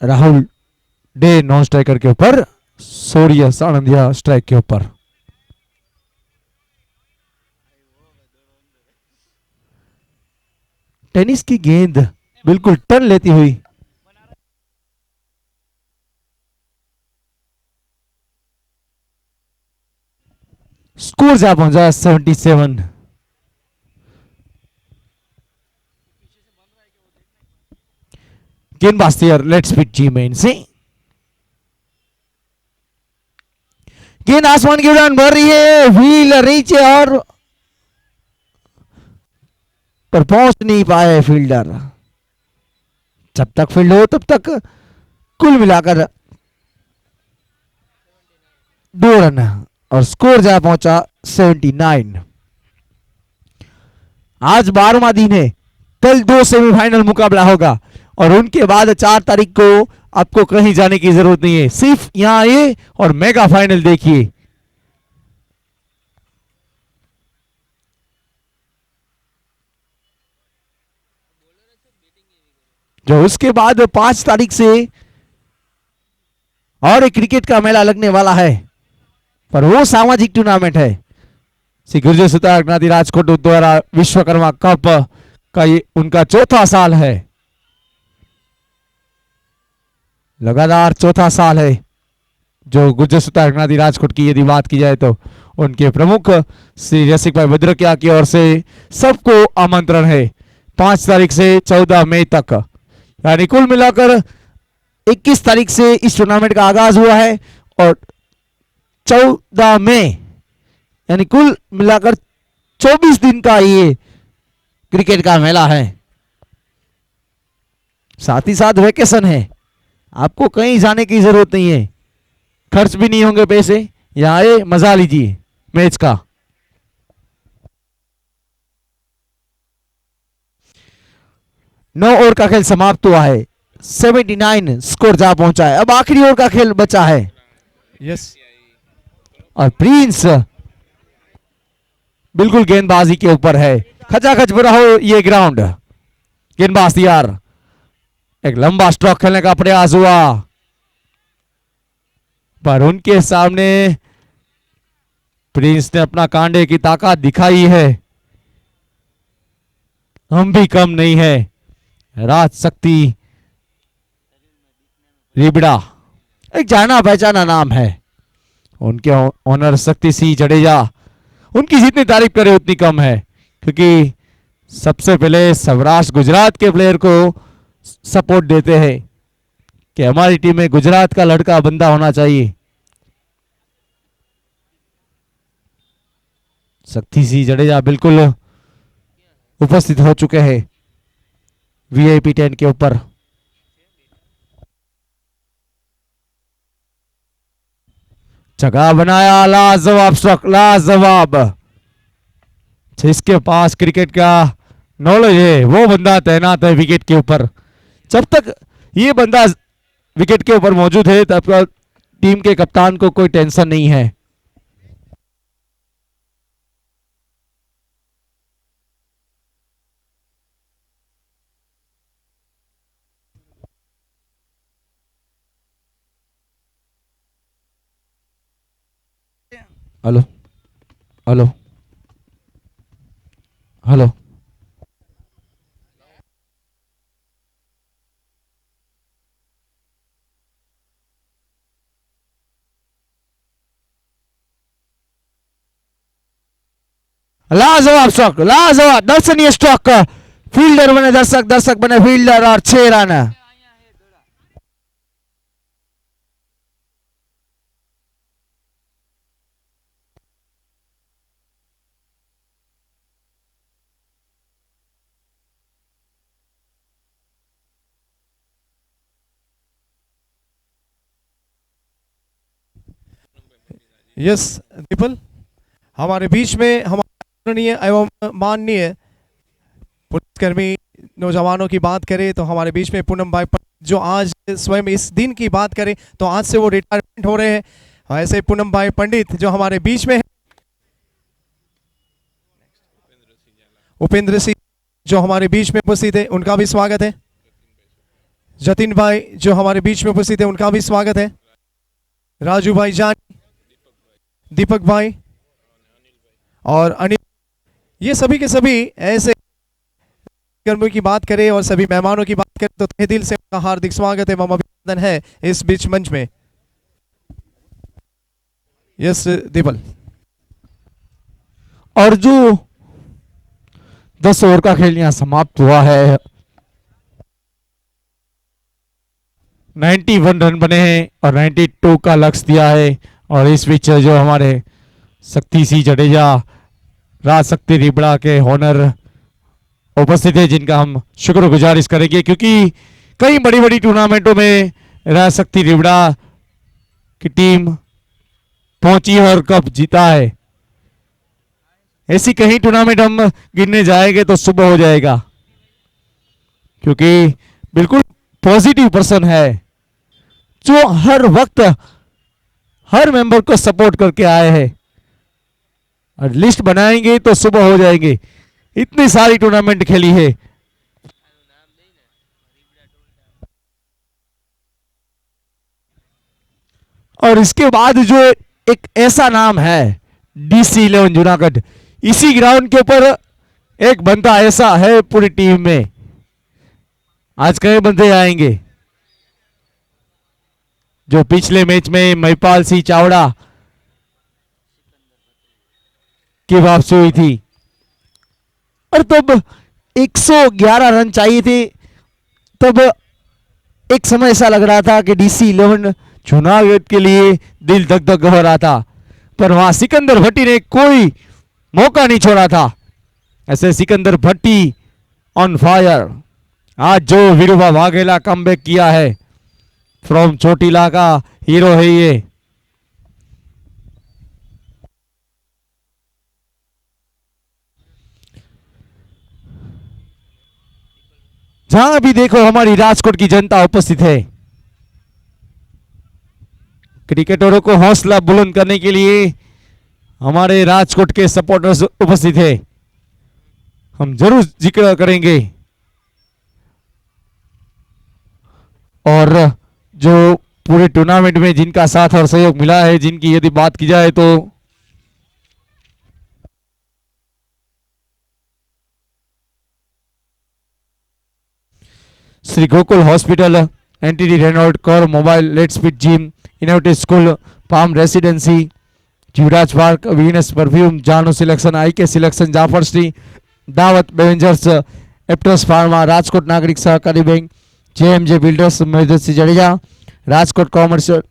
राहुल डे नॉन स्ट्राइकर के ऊपर, सूर्य सानंदिया स्ट्राइक के ऊपर। टेनिस की गेंद बिल्कुल टर्न लेती हुई स्कोर जा पहुंचा 77। गेंदबाज तैयार, लेट्स पिच जी मेन से। गेंद आसमान की उड़ान भर रही है, व्हील रीच और पर पहुंच नहीं पाए फील्डर। जब तक फील्ड हो तब तक कुल मिलाकर 2 रन और स्कोर जा पहुंचा 79। आज 12वां दिन है, कल 2 सेमीफाइनल मुकाबला होगा और उनके बाद 4 तारीख को आपको कहीं जाने की जरूरत नहीं है, सिर्फ यहां आइए और मेगा फाइनल देखिए। जो उसके बाद 5 तारीख से और एक क्रिकेट का मेला लगने वाला है, पर वो सामाजिक टूर्नामेंट है। श्री गुर्जर सुतार नादी राजकोट द्वारा विश्वकर्मा कप का ये उनका 4था साल है, लगातार 4था साल है जो गुर्जर सुतार नादी राजकोट की यदि बात की जाए तो उनके प्रमुख श्री रसिक भाई भद्रकिया की ओर से सबको आमंत्रण है 5 तारीख से 14 मई तक, यानी कुल मिलाकर 21 तारीख से इस टूर्नामेंट का आगाज हुआ है और 14 मई यानी कुल मिलाकर 24 दिन का ये क्रिकेट का मेला है। साथ ही साथ वेकेशन है, आपको कहीं जाने की जरूरत नहीं है, खर्च भी नहीं होंगे पैसे, यहाँ आए मजा लीजिए मैच का। नौ ओवर का खेल समाप्त हुआ है, 79 स्कोर जा पहुंचा है। अब आखिरी ओवर का खेल बचा है यस और प्रिंस बिल्कुल गेंदबाजी के ऊपर है। खचाखच भरा हो ये ग्राउंड, गेंदबाज तैयार, एक लंबा स्ट्रोक खेलने का प्रयास हुआ पर उनके सामने प्रिंस ने अपना कांडे की ताकत दिखाई है। हम भी कम नहीं है। राज शक्ति रिबड़ा एक जाना पहचाना नाम है, उनके ओनर शक्ति सिंह जडेजा, उनकी जितनी तारीफ करे उतनी कम है, क्योंकि सबसे पहले सौराष्ट्र गुजरात के प्लेयर को सपोर्ट देते हैं कि हमारी टीम में गुजरात का लड़का बंदा होना चाहिए। शक्ति सिंह जडेजा बिल्कुल उपस्थित हो चुके हैं वीआईपी 10 के ऊपर। जगह बनाया, लाजवाब स्ट्रोक, लाजवाब। जिसके पास क्रिकेट का नॉलेज है वो बंदा तैनात है विकेट के ऊपर। जब तक ये बंदा विकेट के ऊपर मौजूद है तब तक टीम के कप्तान को कोई टेंशन नहीं है। हेलो हेलो हेलो लाजवाब स्ट्रोक, लाजवाब दर्शनीय स्ट्रोक। फील्डर बने दर्शक, दर्शक बने फील्डर और 6 रन। यस दीपल, हमारे बीच में हमारे आदरणीय एवं माननीय पुलिसकर्मी नौजवानों की बात करें तो हमारे बीच में पूनम भाई जो आज स्वयं इस दिन की बात करें तो आज से वो रिटायरमेंट हो रहे हैं। ऐसे पूनम भाई पंडित जो हमारे बीच में है, उपेंद्र सिंह जो हमारे बीच में उपस्थित है उनका भी स्वागत है। जतिन भाई जो हमारे बीच में उपस्थित है उनका भी स्वागत है। राजू भाई जान, दीपक भाई और अनिल, ये सभी के सभी ऐसे कर्मियों की बात करें और सभी मेहमानों की बात करें तो तहे दिल से उनका हार्दिक स्वागत है, अभिनंदन है इस बीच मंच में। यस दीपल, और जो 10 ओवर का खेल यहाँ समाप्त हुआ है, 91 रन बने हैं और 92 का लक्ष्य दिया है। और इस बीच जो हमारे शक्ति सिंह जडेजा, राज शक्ति रिबड़ा के ओनर उपस्थित है, जिनका हम शुक्रगुजारिश करेंगे, क्योंकि कई बड़ी बड़ी टूर्नामेंटों में राज शक्ति रिबड़ा की टीम पहुंची और कप जीता है। ऐसी कहीं टूर्नामेंट हम गिनने जाएंगे तो सुबह हो जाएगा, क्योंकि बिल्कुल पॉजिटिव पर्सन है जो हर वक्त हर मेंबर को सपोर्ट करके आए हैं। और लिस्ट बनाएंगे तो सुबह हो जाएंगे, इतनी सारी टूर्नामेंट खेली है। और इसके बाद जो एक ऐसा नाम है DC11 जूनागढ़, इसी ग्राउंड के ऊपर एक बंदा ऐसा है पूरी टीम में। आज कई बंदे आएंगे जो पिछले मैच में महिपाल सिंह चावड़ा की वापसी हुई थी और तब 111 रन चाहिए थे। तब एक समय ऐसा लग रहा था कि DC11 जूनागढ़ के लिए दिल धक धक हो रहा था, पर वहां सिकंदर भट्टी ने कोई मौका नहीं छोड़ा था। ऐसे सिकंदर भट्टी ऑन फायर, आज जो वीरूभा वाघेला कमबैक किया है, फ्रॉम चोटीला का हीरो है ये। जहां भी देखो हमारी राजकोट की जनता उपस्थित है। क्रिकेटरों को हौसला बुलंद करने के लिए हमारे राजकोट के सपोर्टर्स उपस्थित है। हम जरूर जिक्र करेंगे। और जो पूरे टूर्नामेंट में जिनका साथ और सहयोग मिला है, जिनकी यदि बात की जाए तो श्री गोकुल हॉस्पिटल, एनटीडी रेनॉल्ड कर mobile, let speed gym, innovative school, palm residency, Jivraj park, Venus perfume, Janu selection, IK selection, Jafar स्ट्री, Dawat beverages, Aptus pharma, Rajkot Nagrik Sahakari bank, JMJ builders, Mahendra Singh Jadeja, Rajkot commercial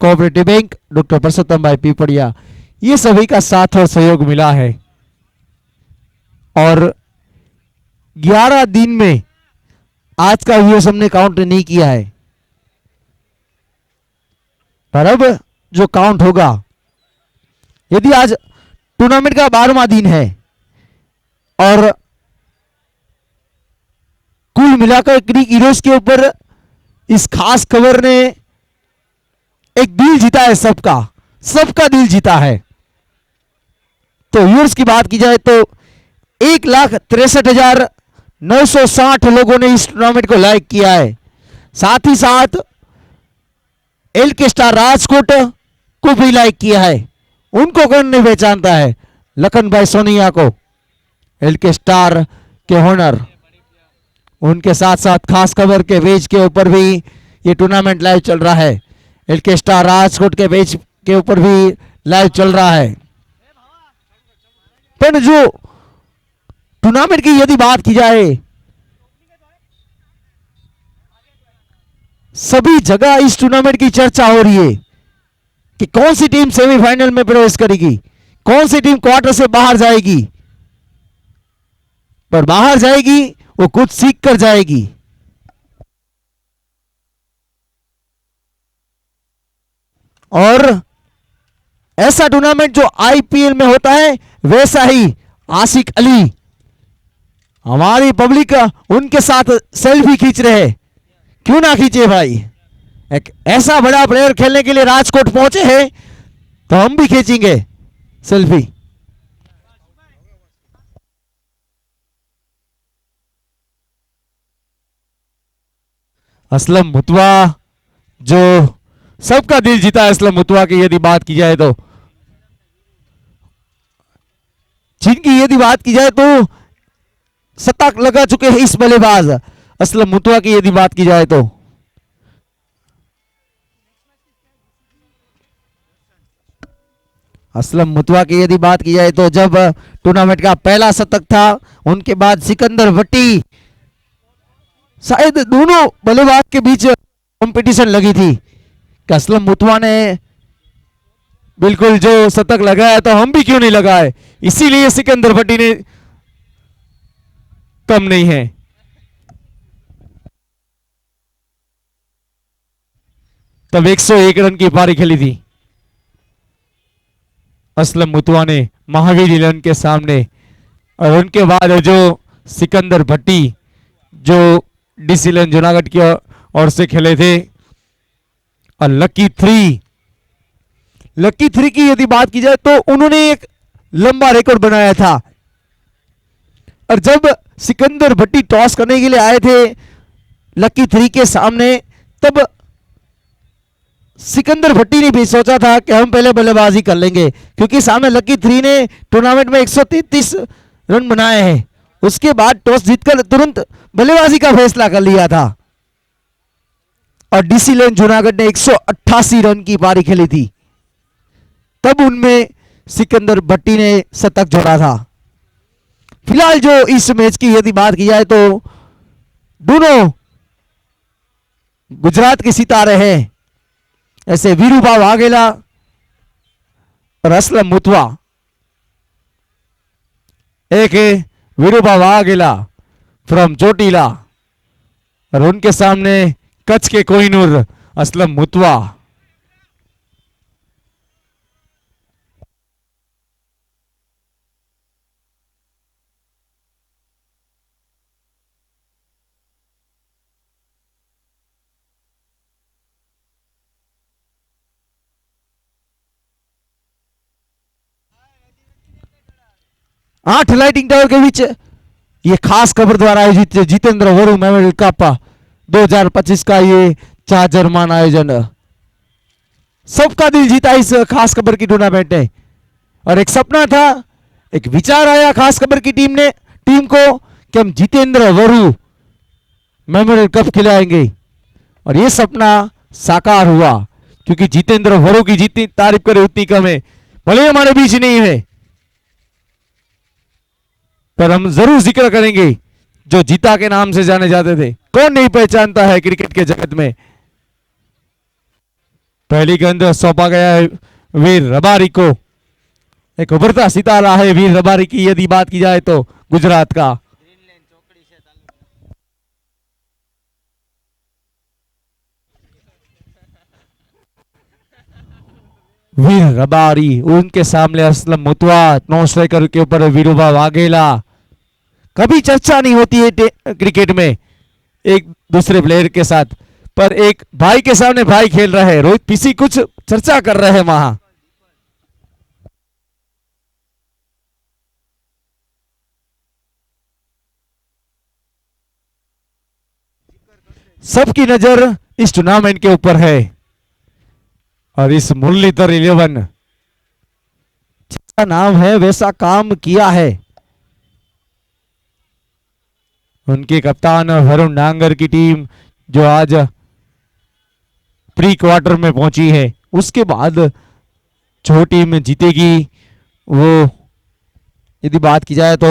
cooperative bank, doctor Parsottam Bhai Pipadiya, ये सभी का साथ और सहयोग मिला है। और 11 दिन में आज का व्यूअर्स हमने काउंट नहीं किया है, पर अब जो काउंट होगा, यदि आज टूर्नामेंट का 12वां दिन है और कुल मिलाकर क्रिक हीरोज के ऊपर इस खास खबर ने एक दिल जीता है, सबका दिल जीता है। तो व्यूअर्स की बात की जाए तो 1,63,960 लोगों ने इस टूर्नामेंट को लाइक किया है। साथ ही साथ एलके स्टार राजकोट को भी लाइक किया है। उनको कौन नहीं पहचानता है? लखन भाई सोनिया को, एलके स्टार के होनर। उनके साथ साथ खास खबर के पेज के ऊपर भी ये टूर्नामेंट लाइव चल रहा है। एलके स्टार राजकोट के पेज के ऊपर भी लाइव चल रहा है। पर जो टूर्नामेंट की यदि बात की जाए, सभी जगह इस टूर्नामेंट की चर्चा हो रही है कि कौन सी टीम सेमीफाइनल में प्रवेश करेगी, कौन सी टीम क्वार्टर से बाहर जाएगी। पर बाहर जाएगी वो कुछ सीख कर जाएगी। और ऐसा टूर्नामेंट जो आईपीएल में होता है, वैसा ही आशिक अली, हमारी पब्लिक उनके साथ सेल्फी खींच रहे हैं। क्यों ना खींचे भाई, एक ऐसा बड़ा प्लेयर खेलने के लिए राजकोट पहुंचे हैं तो हम भी खींचेंगे सेल्फी। असलम मुतवा, जो सबका दिल जीता है, असलम मुतवा की यदि बात की जाए तो, जिनकी यदि बात की जाए तो शतक लगा चुके हैं इस बल्लेबाज असलम मुतवा की यदि बात की जाए तो। असलम मुतवा की यदि बात की जाए तो जब टूर्नामेंट का पहला शतक था, उनके बाद सिकंदर भट्टी, शायद दोनों बल्लेबाज के बीच कंपटीशन लगी थी कि असलम मुतवा ने बिल्कुल जो शतक लगाया तो हम भी क्यों नहीं लगाए, इसीलिए सिकंदर भट्टी ने कम नहीं है। तब 101 रन की पारी खेली थी असलम मुतवा ने महावीर हिलन के सामने। और उनके बाद जो सिकंदर भट्टी, जो डिसिलन जूनागढ़ की ओर से खेले थे, और लकी थ्री की यदि बात की जाए तो उन्होंने एक लंबा रिकॉर्ड बनाया था। और जब सिकंदर भट्टी टॉस करने के लिए आए थे लकी थ्री के सामने, तब सिकंदर भट्टी ने भी सोचा था कि हम पहले बल्लेबाजी कर लेंगे, क्योंकि सामने लकी थ्री ने टूर्नामेंट में 133 रन बनाए हैं। उसके बाद टॉस जीतकर तुरंत बल्लेबाजी का फैसला कर लिया था। और डीसी लेन जूनागढ़ ने 188 रन की पारी खेली थी, तब उनमें सिकंदर भट्टी ने शतक जोड़ा था। फिलहाल जो इस मैच की यदि बात की जाए तो दोनों गुजरात के सितारे हैं, ऐसे वीरूभा वाघेला और असलम मुतवा। एक है वीरूभा वाघेला फ्रॉम चोटीला, और उनके सामने कच्छ के कोहिनूर असलम मुतवा। आठ लाइटिंग टावर के बीच ये खास खबर द्वारा आयोजित जितेंद्र वरु मेमोरियल कप 2025 का ये चार्जरमान आयोजन सबका दिल जीता इस खास खबर की टूर्नामेंट ने। और एक सपना था, एक विचार आया खास खबर की टीम को कि हम जितेंद्र वरु मेमोरियल कप खिलाएंगे और ये सपना साकार हुआ, क्योंकि जितेंद्र वरु की जितनी तारीफ करे उतनी कम है। भले हमारे बीच नहीं है पर हम जरूर जिक्र करेंगे जो जीता के नाम से जाने जाते थे। कौन नहीं पहचानता है क्रिकेट के जगत में। पहली गेंद सौंपा गया है वीर रबारी को। एक उभरता सितारा है वीर रबारी की यदि बात की जाए तो गुजरात का। वीर रबारी, उनके सामने असलम मुतवा, नॉन स्ट्राइकर के ऊपर वीरूबा वाघेला। कभी चर्चा नहीं होती है क्रिकेट में एक दूसरे प्लेयर के साथ, पर एक भाई के सामने भाई खेल रहे हैं। रोहित पीसी कुछ चर्चा कर रहे हैं वहां। सबकी नजर इस टूर्नामेंट के ऊपर है और इस मुरलीधर 11 जिसका नाम है वैसा काम किया है। उनके कप्तान वरुण नांगर की टीम जो आज प्री क्वार्टर में पहुंची है, उसके बाद जो टीम जीतेगी वो यदि बात की जाए तो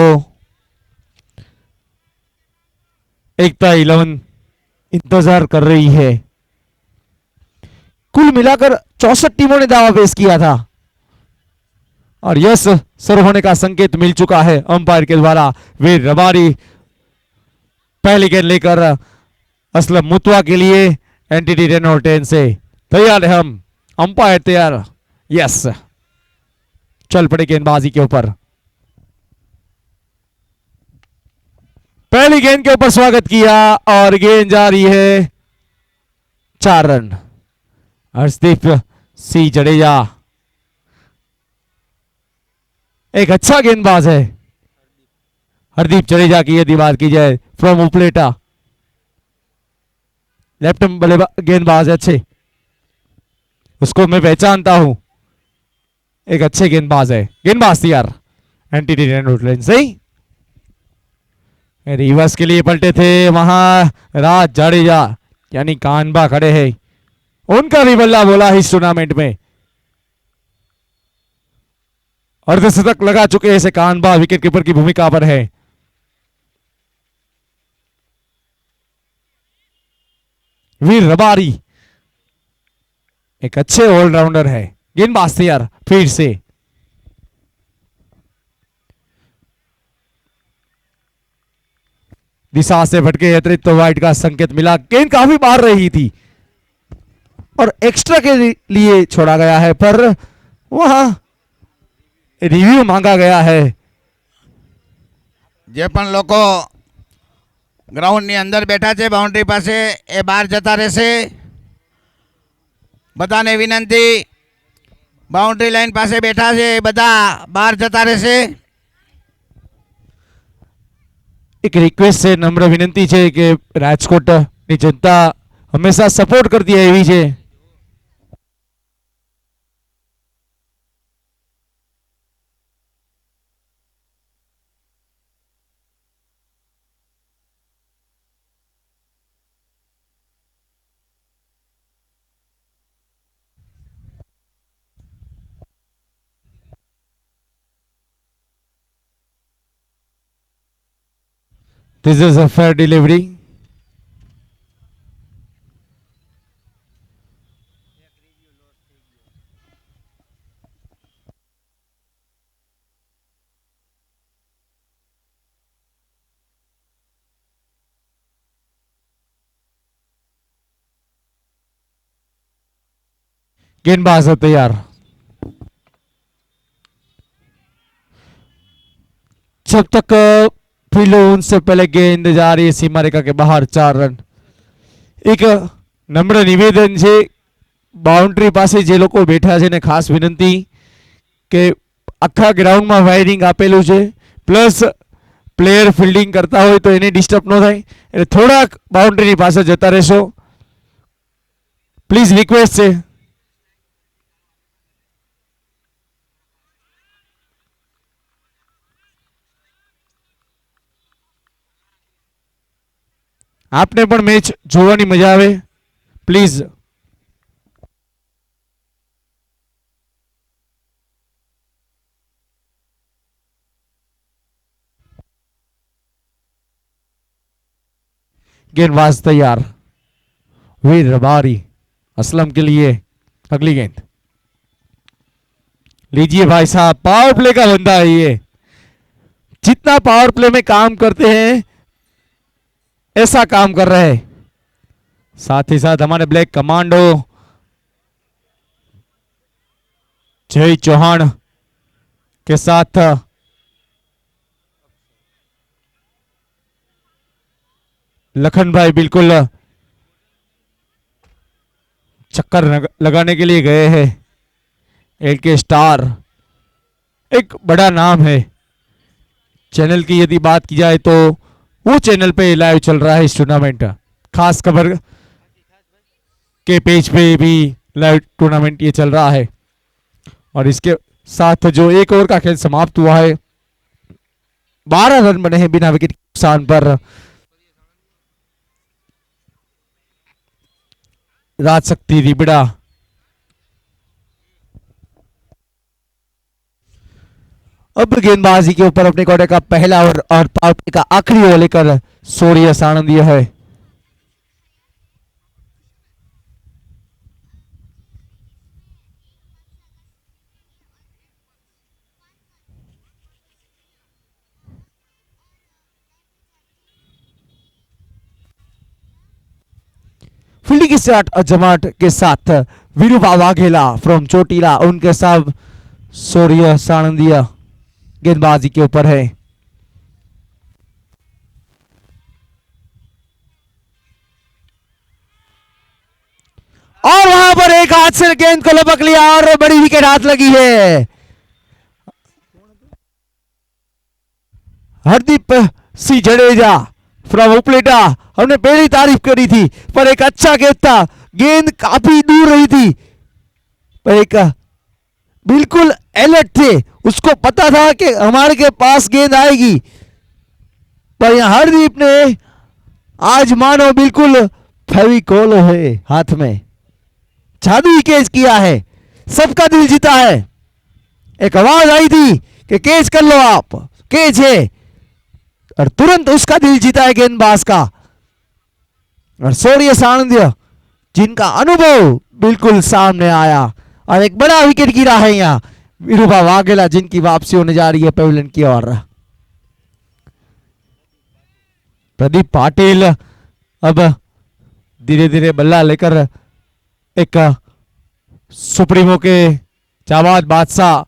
एकता 11 इंतजार कर रही है। कुल मिलाकर 64 टीमों ने दावा पेश किया था और यस शुरू होने का संकेत मिल चुका है अंपायर के द्वारा। वीर रबारी पहली गेंद लेकर असलम मुतवा के लिए एनटीटी रेनॉल्ट 10 से तैयार है हम। अंपायर तैयार, यस चल पड़े गेंदबाजी के ऊपर। पहली गेंद के ऊपर स्वागत किया और गेंद जा रही है 4 रन। हर्षदीप सी जडेजा एक अच्छा गेंदबाज है। हरदीप जडेजा की यदि बात की जाए फ्रॉम उपलेटा, लेफ्ट गेंदबाज अच्छे, उसको मैं पहचानता हूं, एक अच्छे गेंदबाज है। गेंदबाज तैयार एंटी रेनॉल्ट सही। रिवर्स के लिए पलटे थे वहां राज जाडेजा यानी कानबा खड़े हैं, उनका भी बल्ला बोला इस टूर्नामेंट में। अर्धशतक लगा चुके हैं ऐसे कानबा विकेट कीपर की भूमिका पर है। वीर रबारी एक अच्छे ऑलराउंडर है। गेंदबाज तैयार फिर से, दिशा से भटके अतिरिक्त तो वाइड का संकेत मिला। गेंद काफी बाहर रही थी और एक्स्ट्रा के लिए छोड़ा गया है, पर वहां रिव्यू मांगा गया है। જે પણ લોકો ગ્રાઉન્ડની અંદર બેઠા છે બાઉન્ડ્રી પાસે એ બહાર જતા રહેશે। બધાને વિનંતી, બાઉન્ડ્રી લાઈન પાસે બેઠા છે એ બધા બહાર જતા રહેશે। एक रिक्वेस्ट है, नम्र विनंती है कि राजकोट ની जनता हमेशा सपोर्ट करती આવી છે। This is a fair delivery. गेंदबाज है तैयार। जब तक फील्ड उनसे पहले गेंद जा रही है सीमा रेखा के बाहर, 4 रन। एक નમ્ર નિવેદન છે બાઉન્ડ્રી પાસે જે લોકો બેઠા છે ને ખાસ વિનંતી કે આખા ગ્રાઉન્ડમાં વાયરિંગ આપેલું છે, પ્લસ પ્લેયર ફિલ્ડિંગ કરતા હોય તો એને ડિસ્ટર્બ ન થાય એટલે થોડાક બાઉન્ડ્રીની પાસે જતા રહેશો, પ્લીઝ રિક્વેસ્ટ છે। આપને પણ મેચ જોવાની મજા આવે, પ્લીઝ। गेंदबाज तैयार, वीर रबारी असलम के लिए अगली गेंद। लीजिए भाई साहब, पावर प्ले का बंदा है ये। जितना पावर प्ले में काम करते हैं ऐसा काम कर रहे हैं। साथ ही साथ हमारे ब्लैक कमांडो जय चौहान के साथ लखन भाई बिल्कुल चक्कर लगाने के लिए गए हैं। एलके स्टार एक बड़ा नाम है। चैनल की यदि बात की जाए तो वो चैनल पे लाइव चल रहा है इस टूर्नामेंट। खास खबर के पेज पे भी लाइव टूर्नामेंट ये चल रहा है। और इसके साथ जो एक ओवर का खेल समाप्त हुआ है, 12 रन बने हैं बिना विकेट के नुकसान पर। राजशक्ति रिबड़ा अब गेंदबाजी के ऊपर अपने क्वार्टर का पहला ओवर और पावर प्ले का आखिरी ओवर लेकर सूर्य सानंदिया है। फील्डिंग स्टार्ट जमाट के साथ विरूपा वाघेला फ्रॉम चोटीला, उनके साथ सूर्य सानंदिया गेंदबाजी के ऊपर है। और वहां पर एक हाथ से गेंद को लपक लिया और बड़ी विकेट हाथ लगी है। हरदीप सिंह जडेजा फ्रॉम उपलेटा, हमने पहली तारीफ करी थी पर एक अच्छा गेंद था, गेंद काफी दूर रही थी पर एक बिल्कुल अलर्ट थे, उसको पता था कि हमारे के पास गेंद आएगी। पर यहां हरदीप ने आज मानो बिल्कुल फेविकोल है हाथ में, जादुई कैच किया है, सबका दिल जीता है। एक आवाज आई थी कि कैच कर लो आप, कैच है, और तुरंत उसका दिल जीता है गेंदबाज का। और सूर्य सानंदिया जिनका अनुभव बिल्कुल सामने आया और एक बड़ा विकेट गिरा है यहाँ विरूपा वाघेला, जिनकी वापसी होने जा रही है पेविलियन की ओर। प्रदीप पाटिल अब धीरे धीरे बल्ला लेकर एक सुप्रीमो के जाबाज बादशाह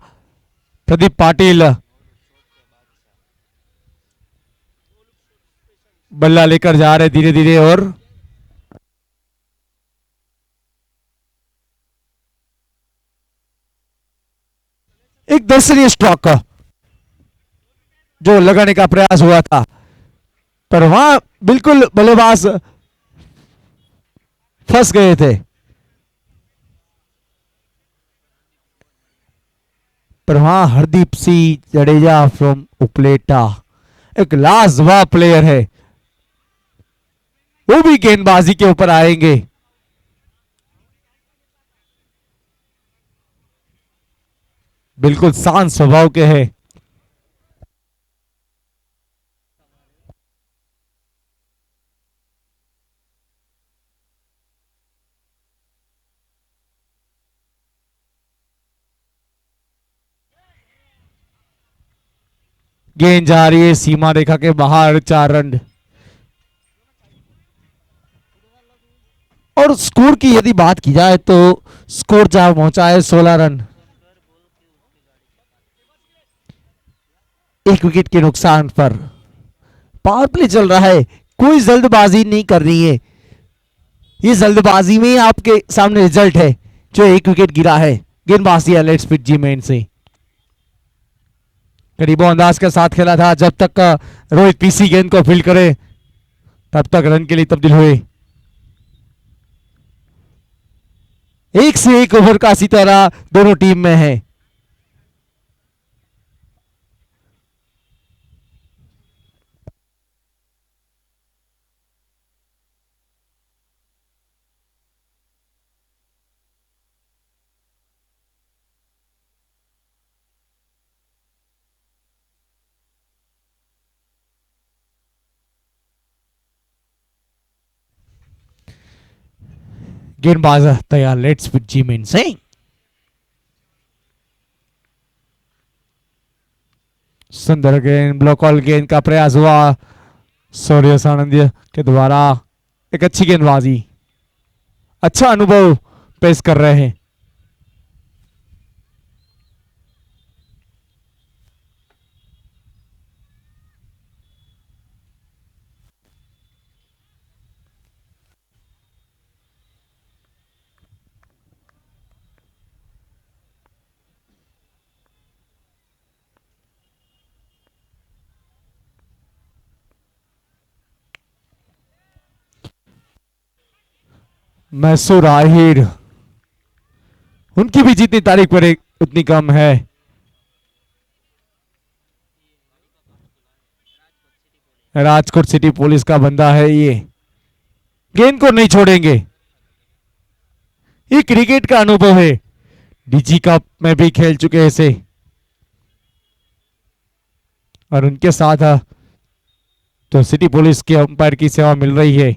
प्रदीप पाटिल बल्ला लेकर जा रहे धीरे धीरे। और एक दर्शनीय स्ट्रोक जो लगाने का प्रयास हुआ था पर वहां बिल्कुल बल्लेबाज फंस गए थे। पर वहां हरदीप सिंह जडेजा फ्रॉम उपलेटा एक लाजवाब प्लेयर है, वो भी गेंदबाजी के ऊपर आएंगे। बिल्कुल शांत स्वभाव के हैं। गेंद जा रही है सीमा रेखा के बाहर, 4 रन। और स्कोर की यदि बात की जाए तो स्कोर जा पहुंचा है 16 रन। एक विकेट के नुकसान पर पावर प्ले चल रहा है, कोई जल्दबाजी नहीं कर रही है। ये जल्दबाजी में आपके सामने रिजल्ट है जो एक विकेट गिरा है गेंदबाज दिया लेट्स पिच जी मैन से। करीबो अंदाज के साथ खेला था, जब तक रोहित पीसी गेंद को फील्ड करे तब तक रन के लिए तब्दील हुए। एक से एक ओवर का सितारा दोनों टीम में है। गेंदबाज तैयार लेट्स पिच जी मैन से। सुंदर गेंद, ब्लॉक ऑल गेंद का प्रयास हुआ सूर्य सानंद के द्वारा। एक अच्छी गेंदबाजी, अच्छा अनुभव पेश कर रहे हैं। मैसूर आहिर, उनकी भी जितनी तारीफ करे उतनी कम है। राजकोट सिटी पुलिस का बंदा है ये, गेंद को नहीं छोड़ेंगे। ये क्रिकेट का अनुभव है, डीजी कप में भी खेल चुके हैं इसे, और उनके साथ तो सिटी पुलिस के अंपायर की सेवा मिल रही है।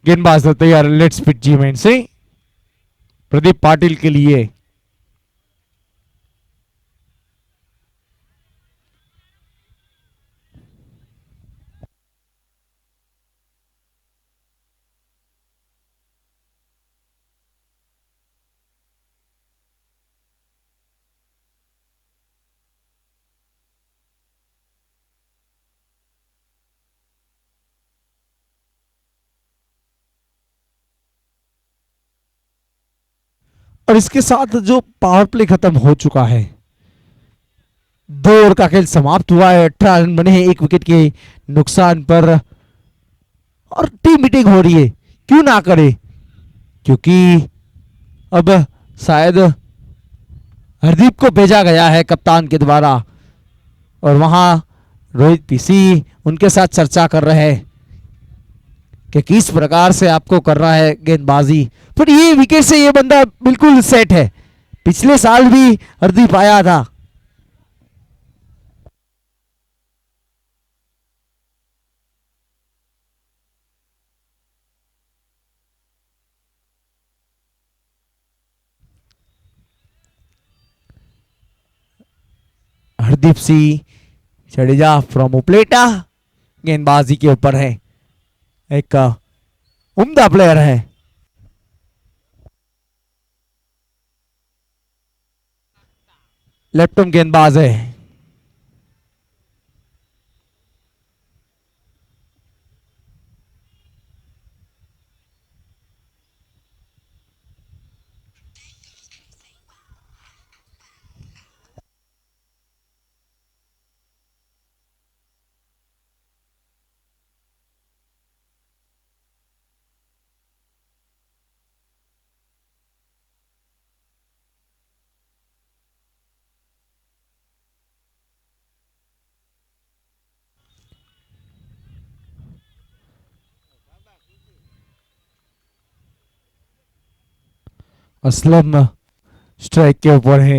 गेंदबाज तैयार लेट्स पिच जी मैन से प्रदीप पाटिल के लिए। और इसके साथ जो पावर प्ले खत्म हो चुका है, 2 ओवर का खेल समाप्त हुआ है। 18 रन बने हैं एक विकेट के नुकसान पर, और टीम मीटिंग हो रही है। क्यों ना करे, क्योंकि अब शायद हरदीप को भेजा गया है कप्तान के द्वारा, और वहां रोहित पीसी उनके साथ चर्चा कर रहे हैं कि किस प्रकार से आपको कर रहा है गेंदबाजी। पर ये विकेट से ये बंदा बिल्कुल सेट है, पिछले साल भी हरदीप आया था। हरदीप सिंह जडेजा फ्रॉम उपलेटा गेंदबाजी के ऊपर है, एक उम्दा प्लेयर है। लेफ्ट आर्म गेंदबाज है। असलम स्ट्राइक के ऊपर है,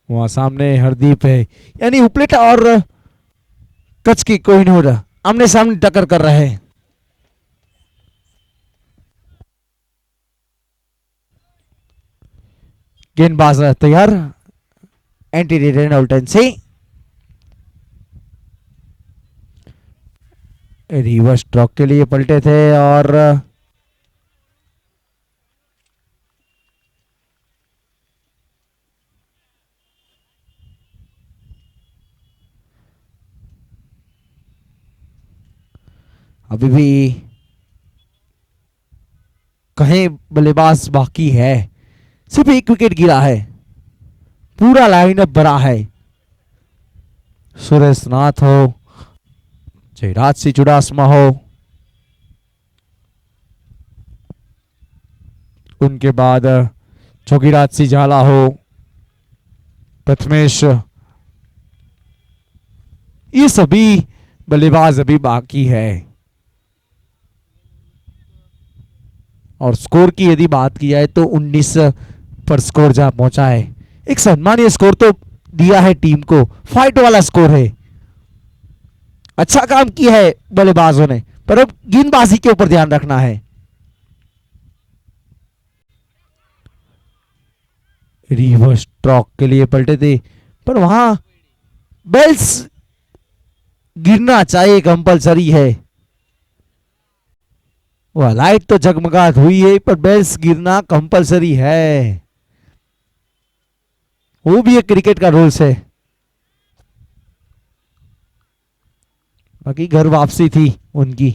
वहां सामने हरदीप है। यानी उपलेटा और कच्छ की कोहिनूर आमने सामने टक्कर कर रहे हैं। गेंदबाज तैयार एंटी रेनॉल्टन से। रिवर्स ड्रॉप के लिए पलटे थे और अभी भी कहीं बल्लेबाज बाकी है, सिर्फ एक विकेट गिरा है, पूरा लाइनअप बड़ा है। सुरेश नाथ हो, जयराज सिंह चुडासमा हो, उनके बाद जोगीराज सिंह झाला हो, प्रथमेश, ये सभी बल्लेबाज अभी बाकी है। और स्कोर की यदि बात की जाए तो 19 पर स्कोर जहां पहुंचा है, एक सम्मानीय स्कोर तो दिया है टीम को, फाइट वाला स्कोर है। अच्छा काम किया है बल्लेबाजों ने, पर अब गेंदबाजी के ऊपर ध्यान रखना है। रिवर्स स्ट्रोक के लिए पलटे थे, पर वहां बेल्स गिरना चाहिए, कंपलसरी है। वह लाइट तो जगमगाहट हुई है, पर बेल्स गिरना कंपलसरी है, वो भी एक क्रिकेट का रूल्स है। बाकी घर वापसी थी उनकी,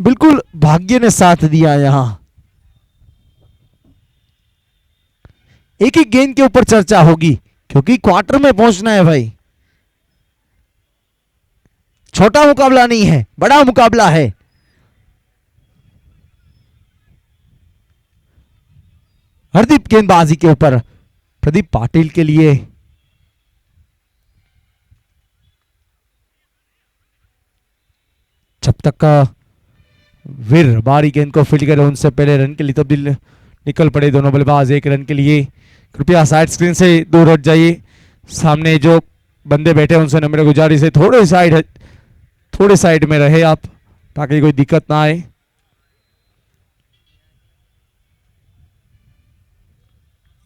बिल्कुल भाग्य ने साथ दिया। यहां एक एक गेंद के ऊपर चर्चा होगी, क्योंकि क्वार्टर में पहुंचना है भाई। छोटा मुकाबला नहीं है, बड़ा मुकाबला है। हरदीप गेंदबाजी के ऊपर, प्रदीप पाटिल के लिए जब तक वीर बारी गेंद को फील्ड करे, उनसे पहले रन के लिए तब्दील निकल पड़े दोनों बल्लेबाज एक रन के लिए। कृपया साइड स्क्रीन से दूर हट जाइए, सामने जो बंदे बैठे हैं उनसे नम्र गुजारिश है थोड़े साइड में रहे आप, ताकि कोई दिक्कत ना आए।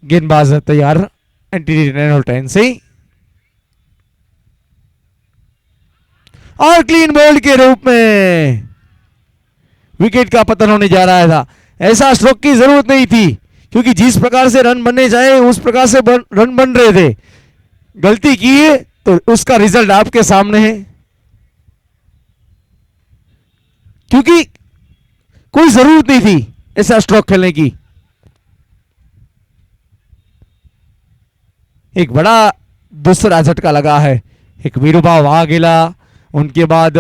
गेंदबाज तैयार एंटी टेन से, और क्लीन बोल्ड के रूप में विकेट का पतन होने जा रहा था। ऐसा स्ट्रोक की जरूरत नहीं थी, क्योंकि जिस प्रकार से रन बनने जाए उस प्रकार से रन बन रहे थे। गलती की है तो उसका रिजल्ट आपके सामने है, क्योंकि कोई जरूरत नहीं थी ऐसा स्ट्रोक खेलने की। एक बड़ा दूसरा झटका लगा है, एक वीरूबा वाघेला, उनके बाद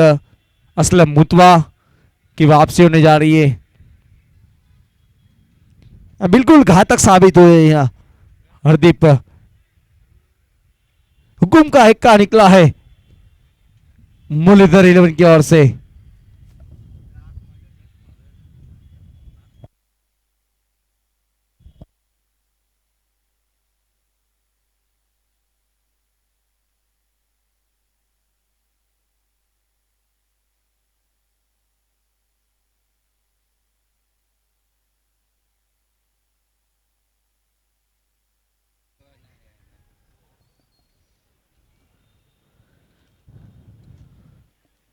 असलम मुतवा की वापसी होने जा रही है। बिल्कुल घातक साबित हुए यहां हरदीप। हुकुम का इक्का निकला है मुरलीधर 11 की ओर से।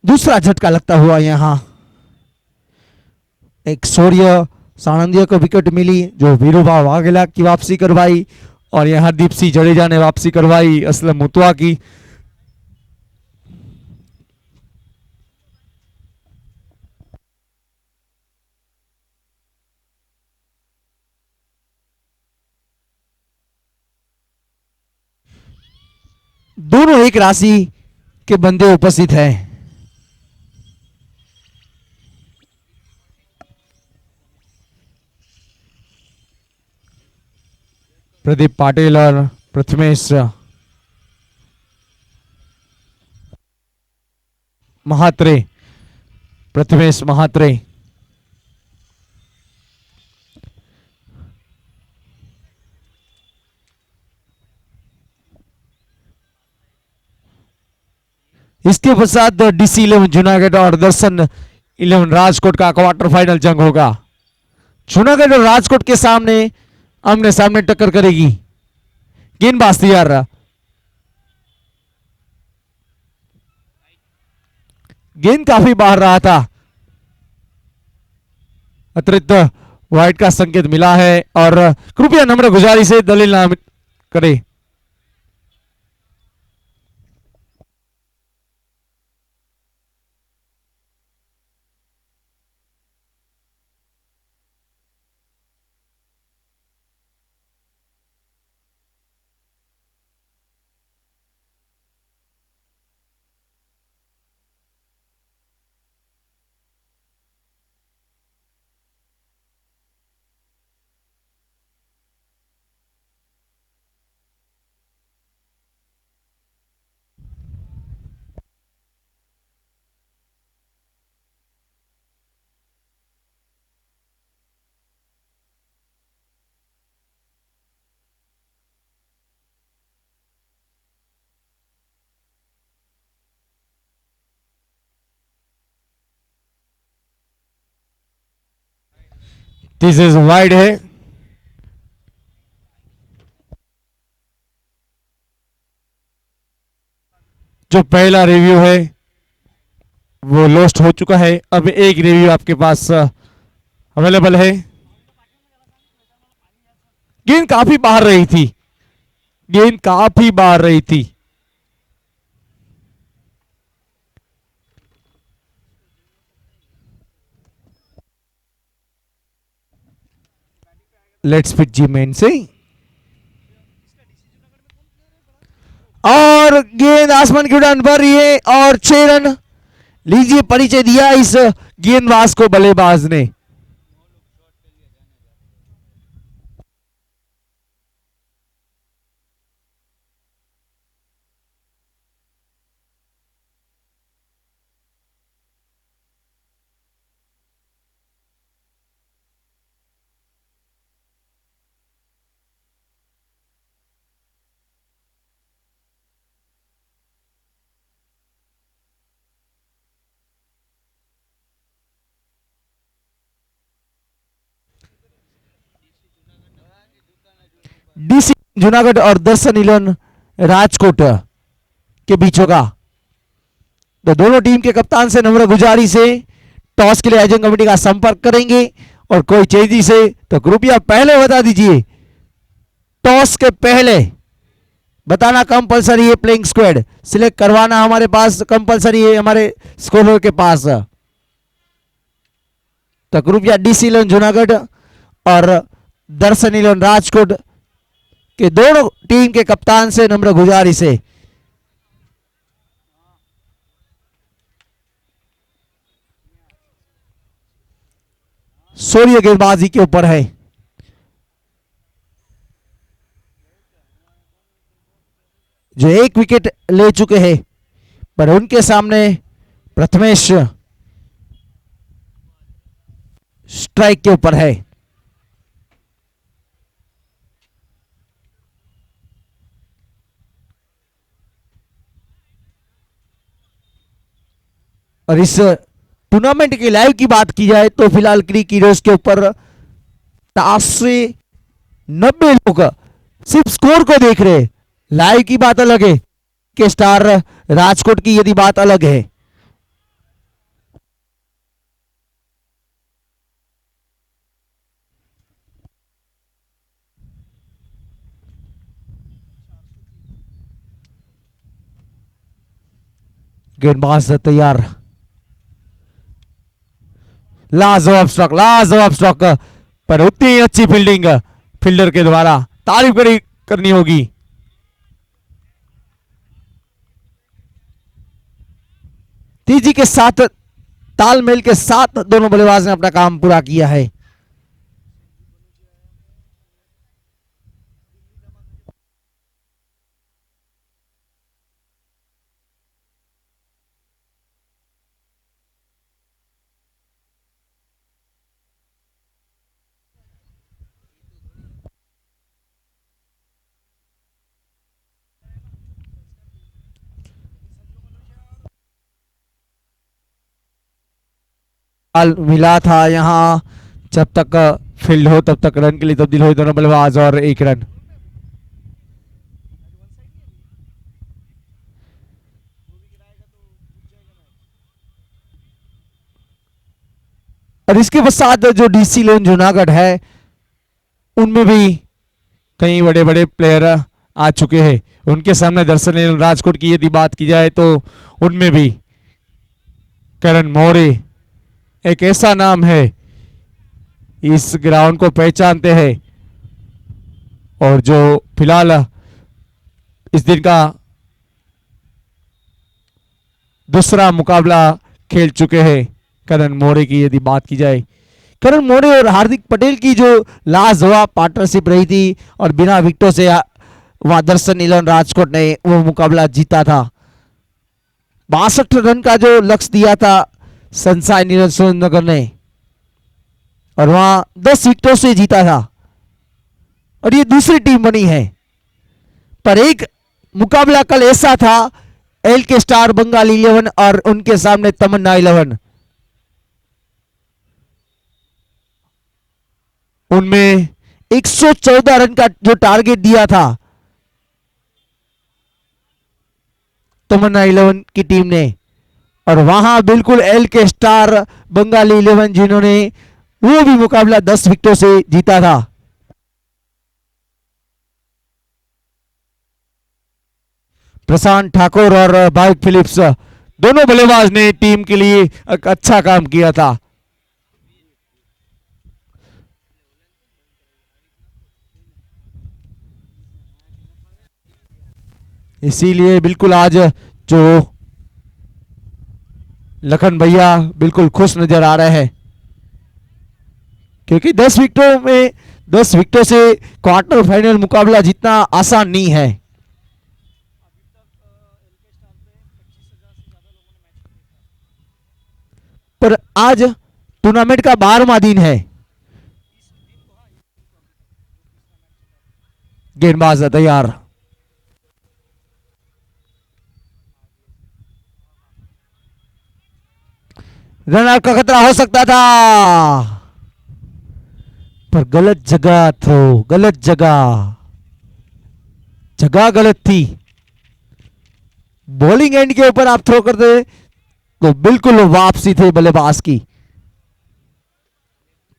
दूसरा झटका लगता हुआ यहां एक शौर्य सानंदिया को विकेट मिली, जो वीरूबा वाघेला की वापसी करवाई, और यहां हरदीप सिंह जडेजा ने वापसी करवाई असलम मुतवा की। दोनों एक राशि के बंदे उपस्थित हैं। प्रदीप पाटिल और प्रथमेश महात्रे, प्रथमेश महात्रे। इसके पश्चात DC 11 जूनागढ़ और दर्शन 11 राजकोट का क्वार्टर फाइनल जंग होगा। जूनागढ़ और राजकोट के सामने आमने सामने टक्कर करेगी। गेंदबाज तैयार रहा, गेंद काफी बाहर रहा था, अतिरिक्त वाइड का संकेत मिला है, और कृपया नम्र गुजारिश से दलील ना करे। दिस इज वाइड है। जो पहला रिव्यू है वो लॉस्ट हो चुका है। अब एक रिव्यू आपके पास अवेलेबल है। गेंद काफी बाहर रही थी, गेंद काफी बाहर रही थी। लेट्स पिच जी मेन से, और गेंद आसमान की उड़ान भर रही है और 6 रन। लीजिए परिचय दिया इस गेंदबाज को बल्लेबाज ने। डीसी जूनागढ़ और दर्शन इलेवन राजकोट के बीच होगा। तो दोनों टीम के कप्तान से नम्र गुजारिश है टॉस के लिए आयोजन कमेटी का संपर्क करेंगे, और कोई तेजी से तो कृपया पहले बता दीजिए, टॉस के पहले बताना कंपलसरी है। प्लेइंग स्क्वाड सिलेक्ट करवाना हमारे पास कंपलसरी है, हमारे स्कॉलर के पास। तो कृपया डीसी इलेवन जूनागढ़ और दर्शन इलेवन राजकोट कि दोनों टीम के कप्तान से नम्र गुजारिश है। सूर्य गेंदबाजी के ऊपर है। जो 1 विकेट ले चुके हैं, पर उनके सामने प्रथमेश स्ट्राइक के ऊपर है। और इस टूर्नामेंट की लाइव की बात की जाए तो फिलहाल क्रिक हीरोज के ऊपर 90 लोग सिर्फ स्कोर को देख रहे हैं। लाइव की बात अलग है, के स्टार राजकोट की यदि बात अलग है। गेंदबाज तैयार, लाजवाब स्ट्रोक, पर उतनी अच्छी फील्डिंग फील्डर के द्वारा तारीफ करनी होगी। तेजी के साथ, तालमेल के साथ दोनों बल्लेबाज ने अपना काम पूरा किया है। बॉल मिला था यहां, जब तक फील्ड हो तब तक रन के लिए तब्दील हुए दोनों बल्लेबाज, और 1 रन। और इसके पश्चात जो डीसी इलेवन जूनागढ़ है, उनमें भी कई बड़े बड़े प्लेयर आ चुके हैं। उनके सामने दर्शन इलेवन राजकोट की यदि बात की जाए तो उनमें भी करण मौर्य एक ऐसा नाम है, इस ग्राउंड को पहचानते हैं, और जो फिलहाल इस दिन का दूसरा मुकाबला खेल चुके हैं। करण मौर्य की यदि बात की जाए, करण मौर्य और हार्दिक पटेल की जो लाजवाब पार्टनरशिप रही थी, और बिना विकेटों से वहां दर्शन इलेवन राजकोट ने वो मुकाबला जीता था। 62 रन का जो लक्ष्य दिया था सनशाइन इलेवन सुरेंद्रनगर ने, और वहां 10 विकेटों से जीता था, और ये दूसरी टीम बनी है। पर एक मुकाबला कल ऐसा था, एल के स्टार बंगाल 11 और उनके सामने तमन्ना 11। उनमें 114 रन का जो टारगेट दिया था तमन्ना 11 की टीम ने, और वहां बिल्कुल एल के स्टार बंगाली 11 जिन्होंने वो भी मुकाबला 10 विकेटों से जीता था। प्रशांत ठाकुर और भाविक फिलिप्स दोनों बल्लेबाज ने टीम के लिए एक अच्छा काम किया था। इसीलिए बिल्कुल आज जो लखन भैया बिल्कुल खुश नजर आ रहे हैं, क्योंकि 10 विकेटों से क्वार्टर फाइनल मुकाबला जीतना आसान नहीं है। पर आज टूर्नामेंट का 12वां दिन है। गेंदबाज तैयार, रन आउट का खतरा हो सकता था, पर गलत जगह थ्रो, गलत जगह, जगह गलत थी। बॉलिंग एंड के ऊपर आप थ्रो करते तो बिल्कुल वापसी थे बल्लेबाज की।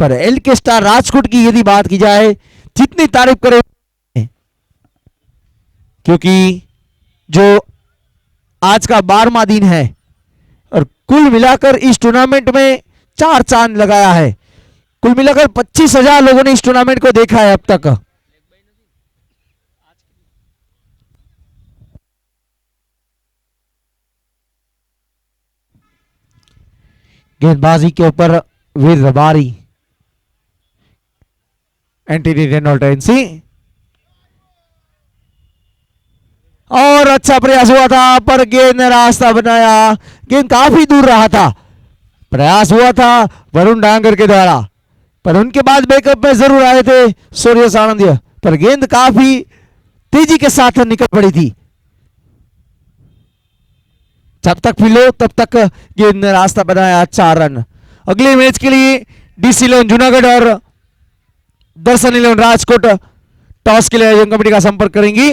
पर एल के स्टार राजकोट की यदि बात की जाए, जितनी तारीफ करे, क्योंकि जो आज का 12वां दिन है और कुल मिलाकर इस टूर्नामेंट में 4 चांद लगाया है। कुल मिलाकर 25,000 लोगों ने इस टूर्नामेंट को देखा है अब तक। गेंदबाजी के ऊपर वीर रबारी, एंटनी रेनोल्ड और अच्छा प्रयास हुआ था, पर गेंद ने रास्ता बनाया। गेंद काफी दूर रहा था, प्रयास हुआ था वरुण डांगर के द्वारा, पर उनके बाद बैकअप में जरूर आए थे सूर्य सानंदिया, पर गेंद काफी तेजी के साथ निकल पड़ी थी। जब तक फिलो तब तक गेंद ने रास्ता बनाया। 4 रन। अगले मैच के लिए डीसी 11 जूनागढ़ और दर्शन 11 राजकोट टॉस के लिए आयोजन कमेटी का संपर्क करेंगी।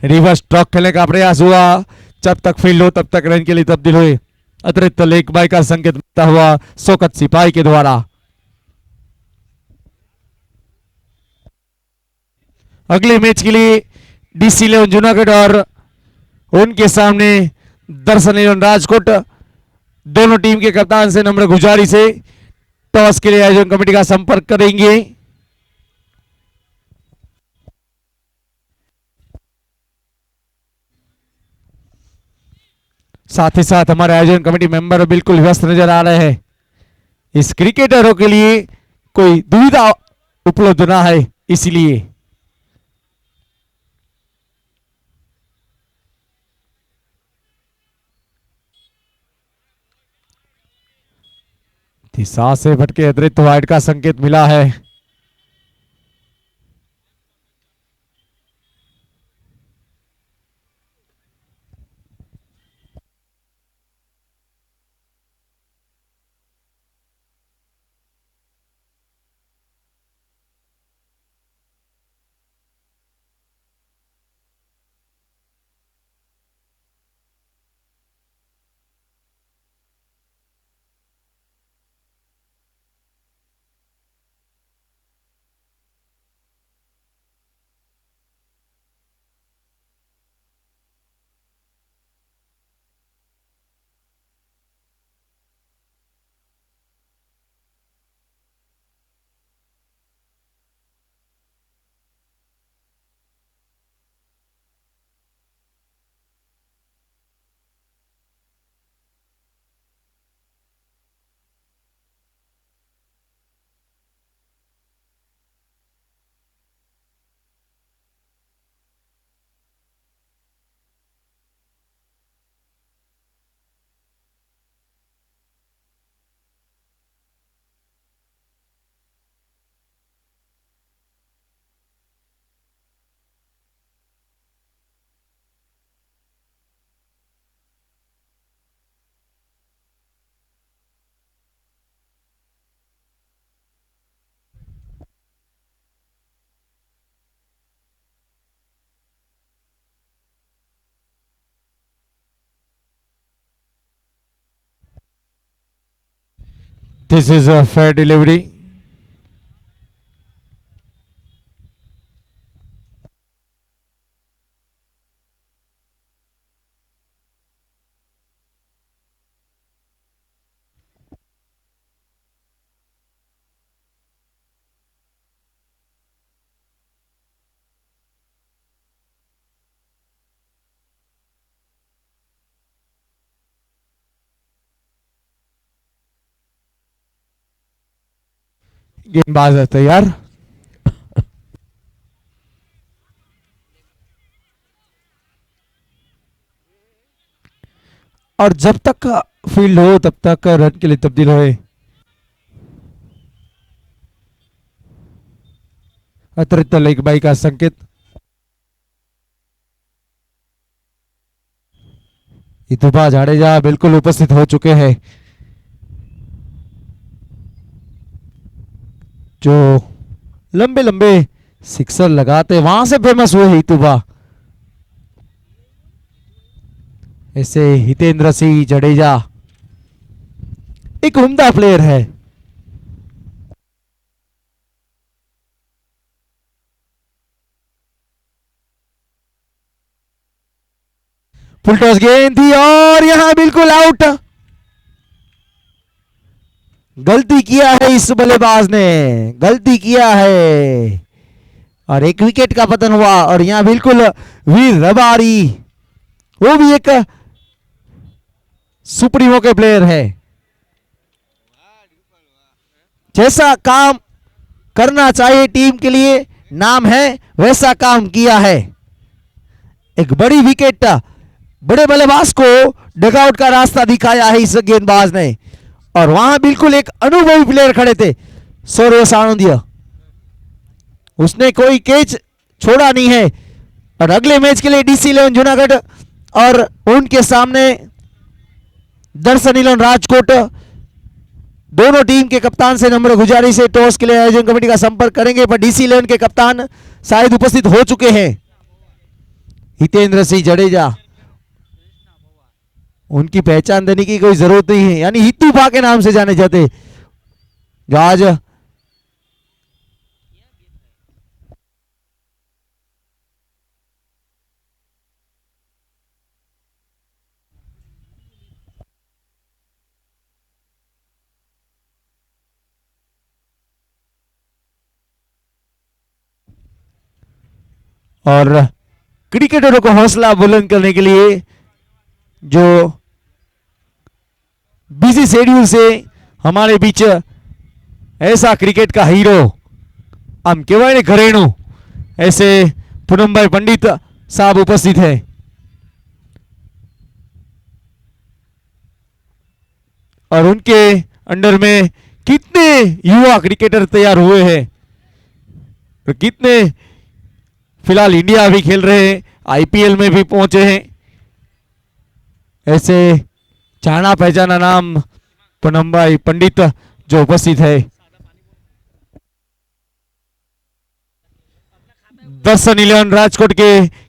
रिवर्स स्ट्रोक खेलने का प्रयास हुआ, जब तक फील्ड हो तब तक रन के लिए तब्दील हुए। अतिरिक्त लेग बाय का संकेत मिलता हुआ शौकत सिपाही के द्वारा। अगले मैच के लिए डीसी 11 जूनागढ़ और उनके सामने दर्शन 11 राजकोट, दोनों टीम के कप्तान से नम्र गुजारिश है टॉस के लिए आयोजन कमेटी का संपर्क करेंगे। साथ ही साथ हमारे आयोजन कमेटी मेंबर बिल्कुल व्यस्त नजर आ रहे हैं। इस क्रिकेटरों के लिए कोई दुविधा उपलब्ध ना है, इसलिए सांस से भटके अतिरिक्त वाइड का संकेत मिला है। This is a fair delivery. गेंदबाज है तैयार. और जब तक फील्ड हो तब तक रन के लिए तब्दील होए. अतिरिक्त लेग बाई का संकेत. इतुबा जाडेजा बिल्कुल उपस्थित हो चुके हैं. जो लंबे लंबे सिक्सर लगाते वहां से फेमस हुए हितुबा. ऐसे हितेंद्र सिंह जडेजा एक उम्दा प्लेयर है. फुल टॉस गेंद थी और यहां बिल्कुल आउट. गलती किया है इस बल्लेबाज ने, गलती किया है और एक विकेट का पतन हुआ. और यहां बिल्कुल वीर रबारी, वो भी एक सुप्रीमो के प्लेयर है. जैसा काम करना चाहिए टीम के लिए, नाम है, वैसा काम किया है. एक बड़ी विकेट, बड़े बल्लेबाज को डगआउट का रास्ता दिखाया है इस गेंदबाज ने. और वहां बिल्कुल एक अनुभवी प्लेयर खड़े थे, सौरव सानोदिया. उसने कोई कैच छोड़ा नहीं है. और अगले मैच के लिए DC11 जूनागढ़ और उनके सामने दर्शन 11 राजकोट, दोनों टीम के कप्तान से नम्र गुजारिश है टॉस के लिए आयोजन कमेटी का संपर्क करेंगे. पर DC11 के कप्तान शायद उपस्थित हो चुके हैं. हितेंद्र सिंह जडेजा, उनकी पहचान देने की कोई जरूरत नहीं है, यानी हितुबा के नाम से जाने जाते, जो आज और क्रिकेटरों को हौसला बुलंद करने के लिए जो बिजी शेड्यूल से हमारे बीच ऐसा क्रिकेट का हीरो हम केवल घरेणु ऐसे पूनम भाई पंडित साहब उपस्थित है. और उनके अंडर में कितने युवा क्रिकेटर तैयार हुए हैं, तो कितने फिलहाल इंडिया भी खेल रहे हैं, IPL में भी पहुंचे हैं. ऐसे जाना पहचाना नाम पूनम भाई पंडित जो उपस्थित है. दर्शन 11 राजकोट के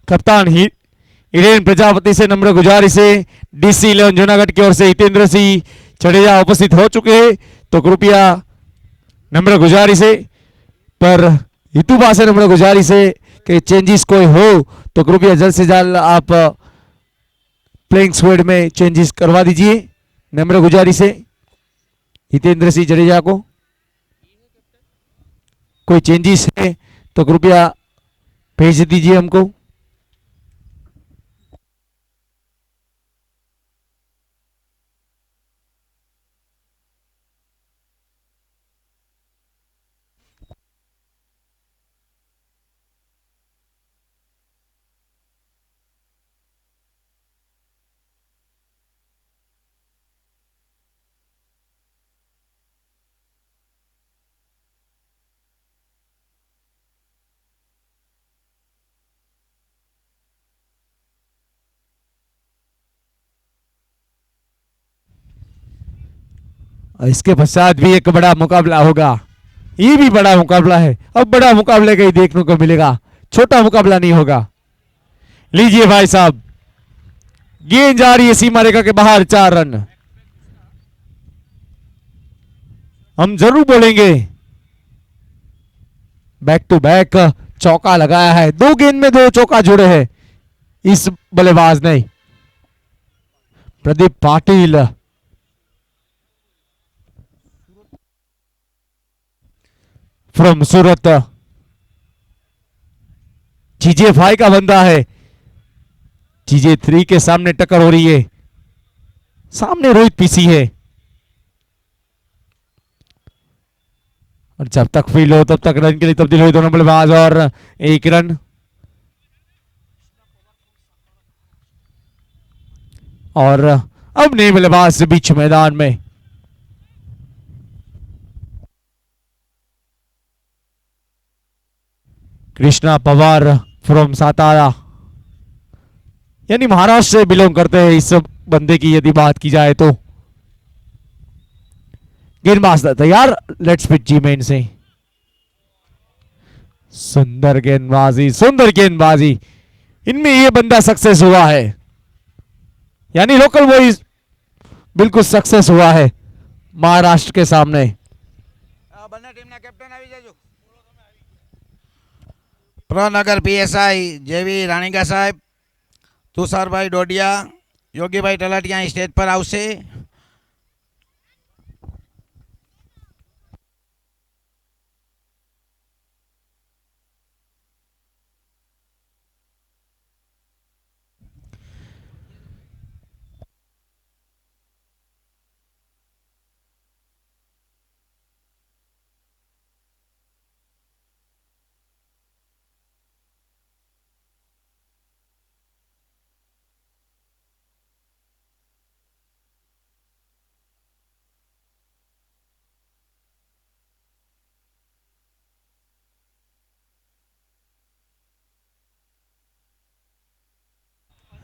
कप्तान हिरेन प्रजापति से नम्र गुजारिश है. DC11 जूनागढ़ की ओर से हितेंद्र सिंह जडेजा उपस्थित हो चुके हैं. तो कृपया नम्र गुजारिश है, पर हितुबा से नम्र गुजारिश है कि चेंजेस कोई हो तो कृपया जल्द से जल्द आप प्लेइंग स्क्वाड में चेंजेस करवा दीजिए. नम्र गुजारिश है हितेंद्र सिंह जडेजा को. कोई चेंजेस है तो कृपया भेज दीजिए हमको. इसके पश्चात भी एक बड़ा मुकाबला होगा. ये भी बड़ा मुकाबला है. अब बड़ा मुकाबले का ही देखने को मिलेगा, छोटा मुकाबला नहीं होगा. लीजिए भाई साहब, गेंद जा रही है सीमा रेखा के बाहर, 4 रन. हम जरूर बोलेंगे। बैक टू बैक चौका लगाया है, 2 गेंद में 2 चौका जुड़े हैं इस बल्लेबाज ने। Pradeep Patil from Surat, GJ5 का बंदा है। GJ3 के सामने टक्कर हो रही है, सामने रोहित पीसी है। और जब तक फील्ड हो तब तक रन के लिए तब्दील हुई दोनों बल्लेबाज और 1 रन। और अब नए बल्लेबाज बीच मैदान में। कृष्णा पवार फ्रॉम सातारा, यानी महाराष्ट्र से बिलोंग करते हैं इस बंदे की यदि बात की जाए तो। गेंदबाज तैयार, लेट्स पिच जी मेन से। सुंदर गेंदबाजी, सुंदर गेंदबाजी, इनमें ये बंदा सक्सेस हुआ है, यानी लोकल बॉयज बिल्कुल सक्सेस हुआ है महाराष्ट्र के सामने। બંને ટીમના કેપ્ટન આવી જાજો. પ્રનગર PSI જેવી રાણીકા સાહેબ, તુષારભાઈ ડોડિયા, યોગીભાઈ તલાટિયા અહીં સ્ટેજ પર આવશે.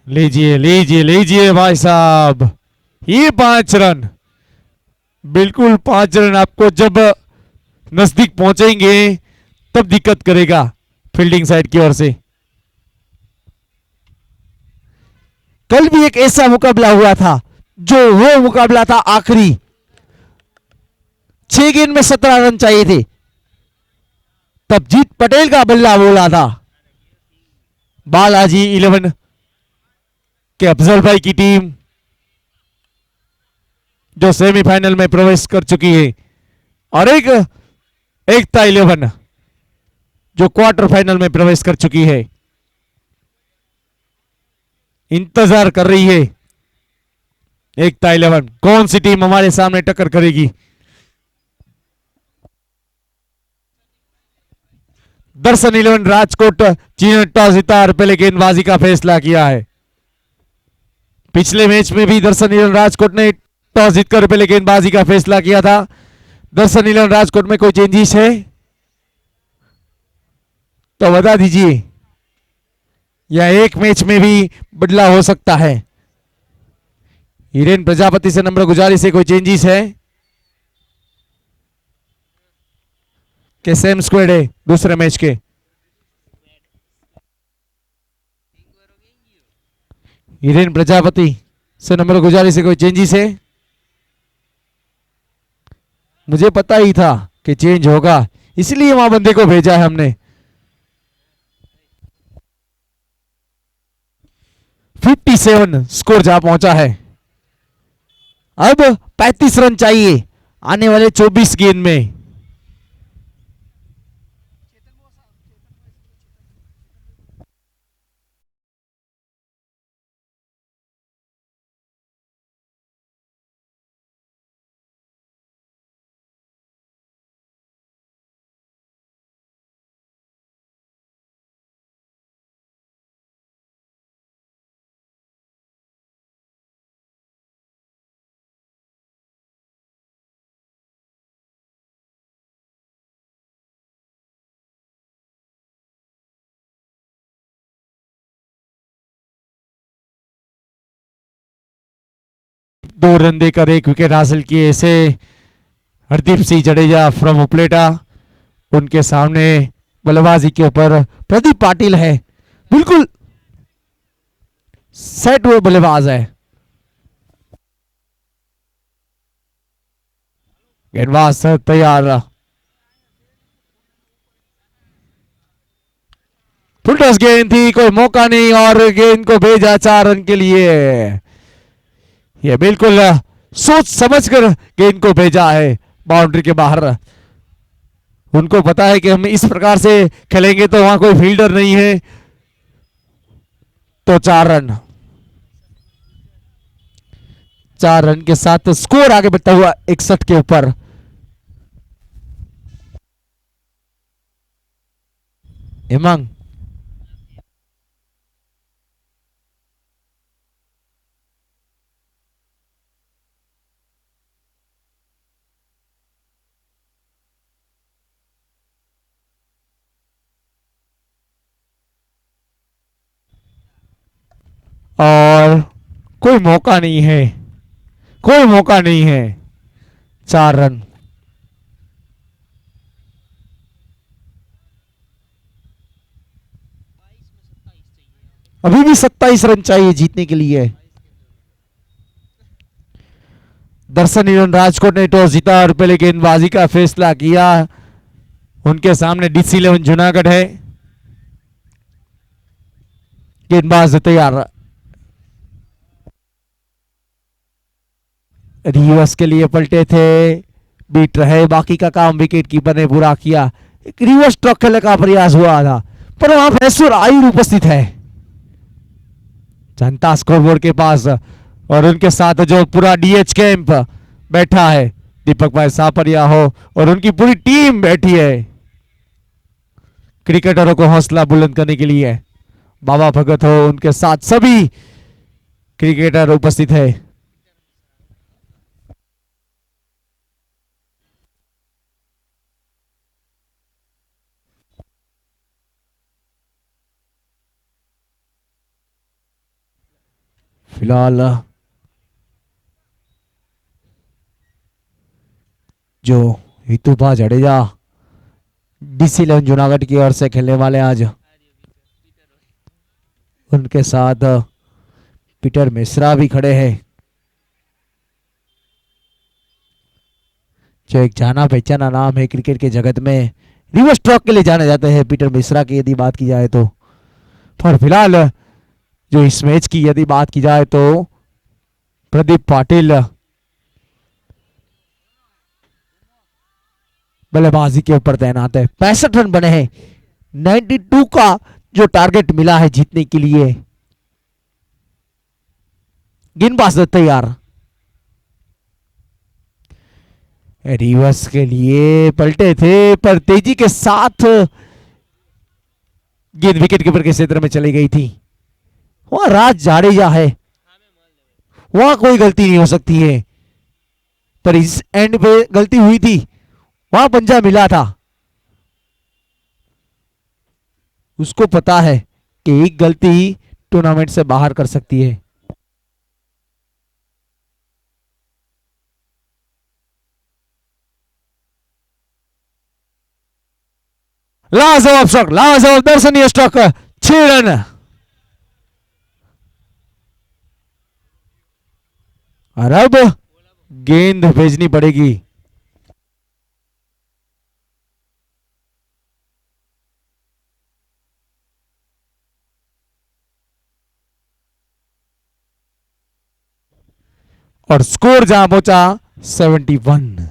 लीजिए लीजिए लीजिए भाई साहब, ये 5 रन, बिल्कुल 5 रन आपको जब नजदीक पहुंचेंगे तब दिक्कत करेगा फील्डिंग साइड की ओर से। कल भी एक ऐसा मुकाबला हुआ था जो वो मुकाबला था आखिरी, 6 गेंद में 17 रन चाहिए थे, तब जीत पटेल का बल्ला बोला था। बालाजी 11 के अफजल भाई की टीम जो सेमीफाइनल में प्रवेश कर चुकी है, और एकता 11 जो क्वार्टर फाइनल में प्रवेश कर चुकी है, इंतजार कर रही है एकता 11 कौन सी टीम हमारे सामने टक्कर करेगी। दर्शन 11 राजकोट जिन्होंने टॉस जीता और पहले गेंदबाजी का फैसला किया है। पिछले मैच में भी दर्शन 11 राजकोट ने टॉस जीतकर पहले गेंदबाजी का फैसला किया था। दर्शन 11 राजकोट में कोई चेंजेस है तो बता दीजिए, या एक मैच में भी बदलाव हो सकता है। हिरेन प्रजापति से नंबर गुजारिश है, कोई चेंजेस है कि सेम स्क्वाड है दूसरे मैच के। हिरेन प्रजापति से नंबर गुजारिश है, कोई चेंजेस है। मुझे पता ही था कि चेंज होगा, इसलिए वहां बंदे को भेजा है हमने। 57 स्कोर जा पहुंचा है। अब 35 रन चाहिए आने वाले 24 गेंद में। दो रन देकर 1 विकेट हासिल किए ऐसे हरदीप सिंह जडेजा फ्रॉम उपलेटा। उनके सामने बल्लेबाजी के ऊपर प्रदीप पाटिल है, बिल्कुल सेट हुए बल्लेबाज है। गेंदबाज तैयार, फुल टॉस गेंद थी, कोई मौका नहीं और गेंद को भेजा 4 रन के लिए। ये बिल्कुल सोच समझकर गेंद को भेजा है बाउंड्री के बाहर। उनको पता है कि हम इस प्रकार से खेलेंगे तो वहां कोई फील्डर नहीं है, तो 4 रन, 4 रन के साथ स्कोर आगे बढ़ता हुआ 61 के ऊपर। इमंग और कोई मौका नहीं है, कोई मौका नहीं है, 4 रन। अभी भी 27 रन चाहिए जीतने के लिए। दर्शन यूनियन राजकोट ने टॉस जीता और पहले गेंदबाजी का फैसला किया। उनके सामने DC 11 जूनागढ़ है। गेंदबाज तैयार, रिवर्स के लिए पलटे थे, बीट रहे, बाकी का काम विकेट कीपर ने पूरा किया। एक रिवर्स स्ट्रोक खेलने का प्रयास हुआ था पर वहां फैसुर आयुर उपस्थित है जनता स्कोरबोर्ड के पास, और उनके साथ जो पूरा DH कैंप बैठा है, दीपक भाई सापरिया हो और उनकी पूरी टीम बैठी है क्रिकेटरों को हौसला बुलंद करने के लिए। बाबा भगत हो, उनके साथ सभी क्रिकेटर उपस्थित है। फिलहाल जो हितुभा जडेजा DC 11 जूनागढ़ की ओर से खेलने वाले आज, उनके साथ पीटर मिश्रा भी खड़े हैं, जो एक जाना पहचाना नाम है क्रिकेट के जगत में। रिवर्स स्ट्रोक के लिए जाने जाते हैं पीटर मिश्रा की यदि बात की जाए तो। पर फिलहाल जो इस मैच की यदि बात की जाए तो प्रदीप पाटिल बल्लेबाजी के ऊपर तैनात है। 65 रन बने हैं, 92 का जो टारगेट मिला है जीतने के लिए। गेंदबाज तैयार, रिवर्स के लिए पलटे थे पर तेजी के साथ गेंद विकेट कीपर के क्षेत्र में चली गई थी। वहां राज जाडेजा है, वहां कोई गलती नहीं हो सकती है, पर इस एंड पे गलती हुई थी, वहां पंजा मिला था। उसको पता है कि एक गलती टूर्नामेंट से बाहर कर सकती है। लाजवाब स्ट्रोक, लाजवाब दर्शनीय स्ट्रोक, 6 रन। और अब गेंद भेजनी पड़ेगी। और स्कोर जहां पहुंचा 71।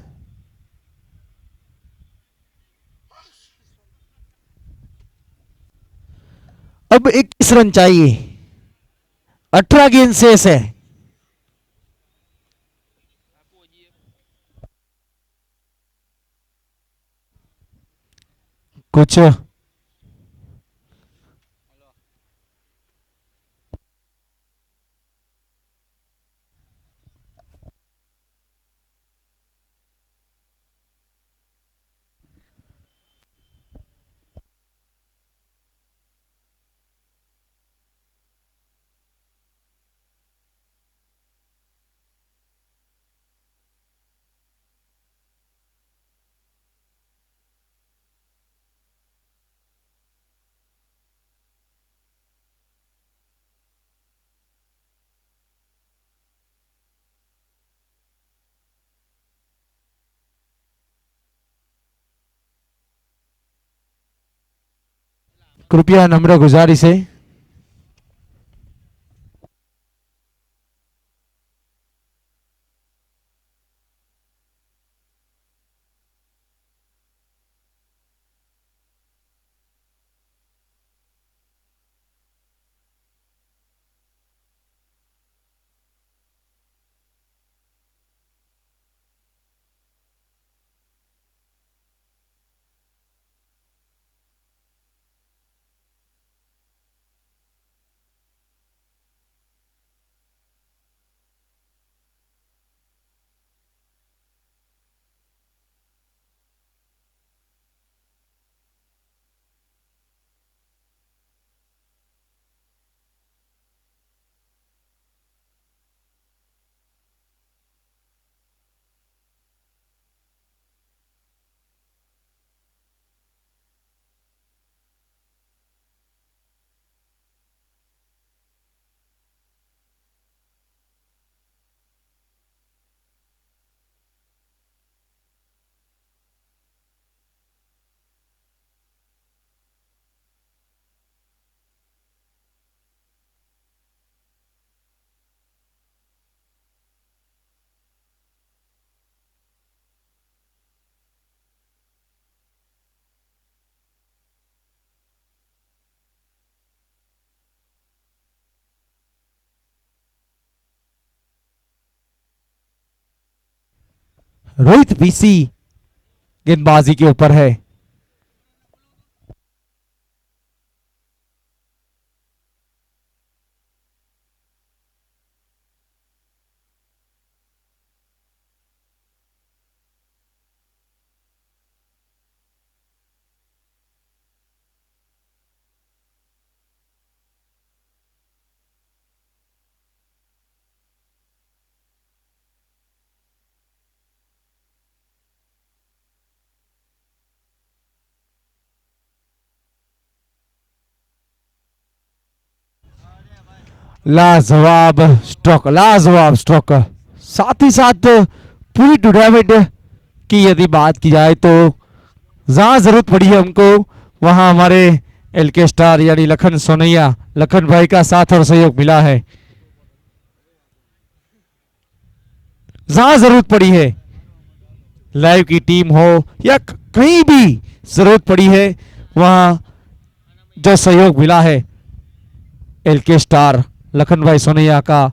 अब 21 रन चाहिए, 18 गेंद शेष है। कुछ कृपया नम्र गुजारिश है रोहित वीसी गेंदबाजी के ऊपर है लाजवाब स्ट्रोक साथ ही साथ पूरी टूर्नामेंट की यदि बात की जाए तो जहां जरूरत पड़ी है हमको वहां हमारे एलके स्टार यानी लखन सोनैया लखन भाई का साथ और सहयोग मिला है जहां जरूरत पड़ी है लाइव की टीम हो या कहीं भी जरूरत पड़ी है वहां जो सहयोग मिला है एलके स्टार लखन भाई सोनैया का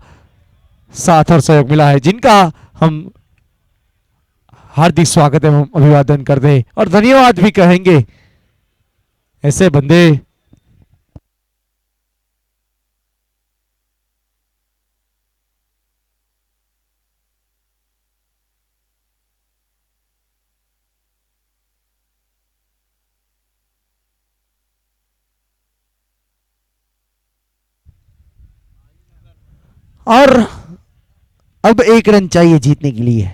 साथ और सहयोग मिला है जिनका हम हार्दिक स्वागत एवं अभिवादन करते हैं और धन्यवाद भी कहेंगे ऐसे बंदे और अब 1 रन चाहिए जीतने के लिए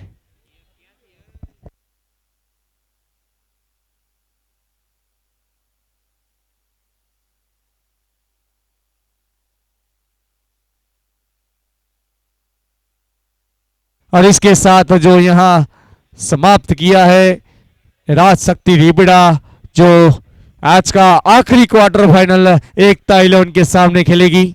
और इसके साथ जो यहां समाप्त किया है राज शक्ति रिबड़ा जो आज का आखिरी क्वार्टर फाइनल एकता 11 के सामने खेलेगी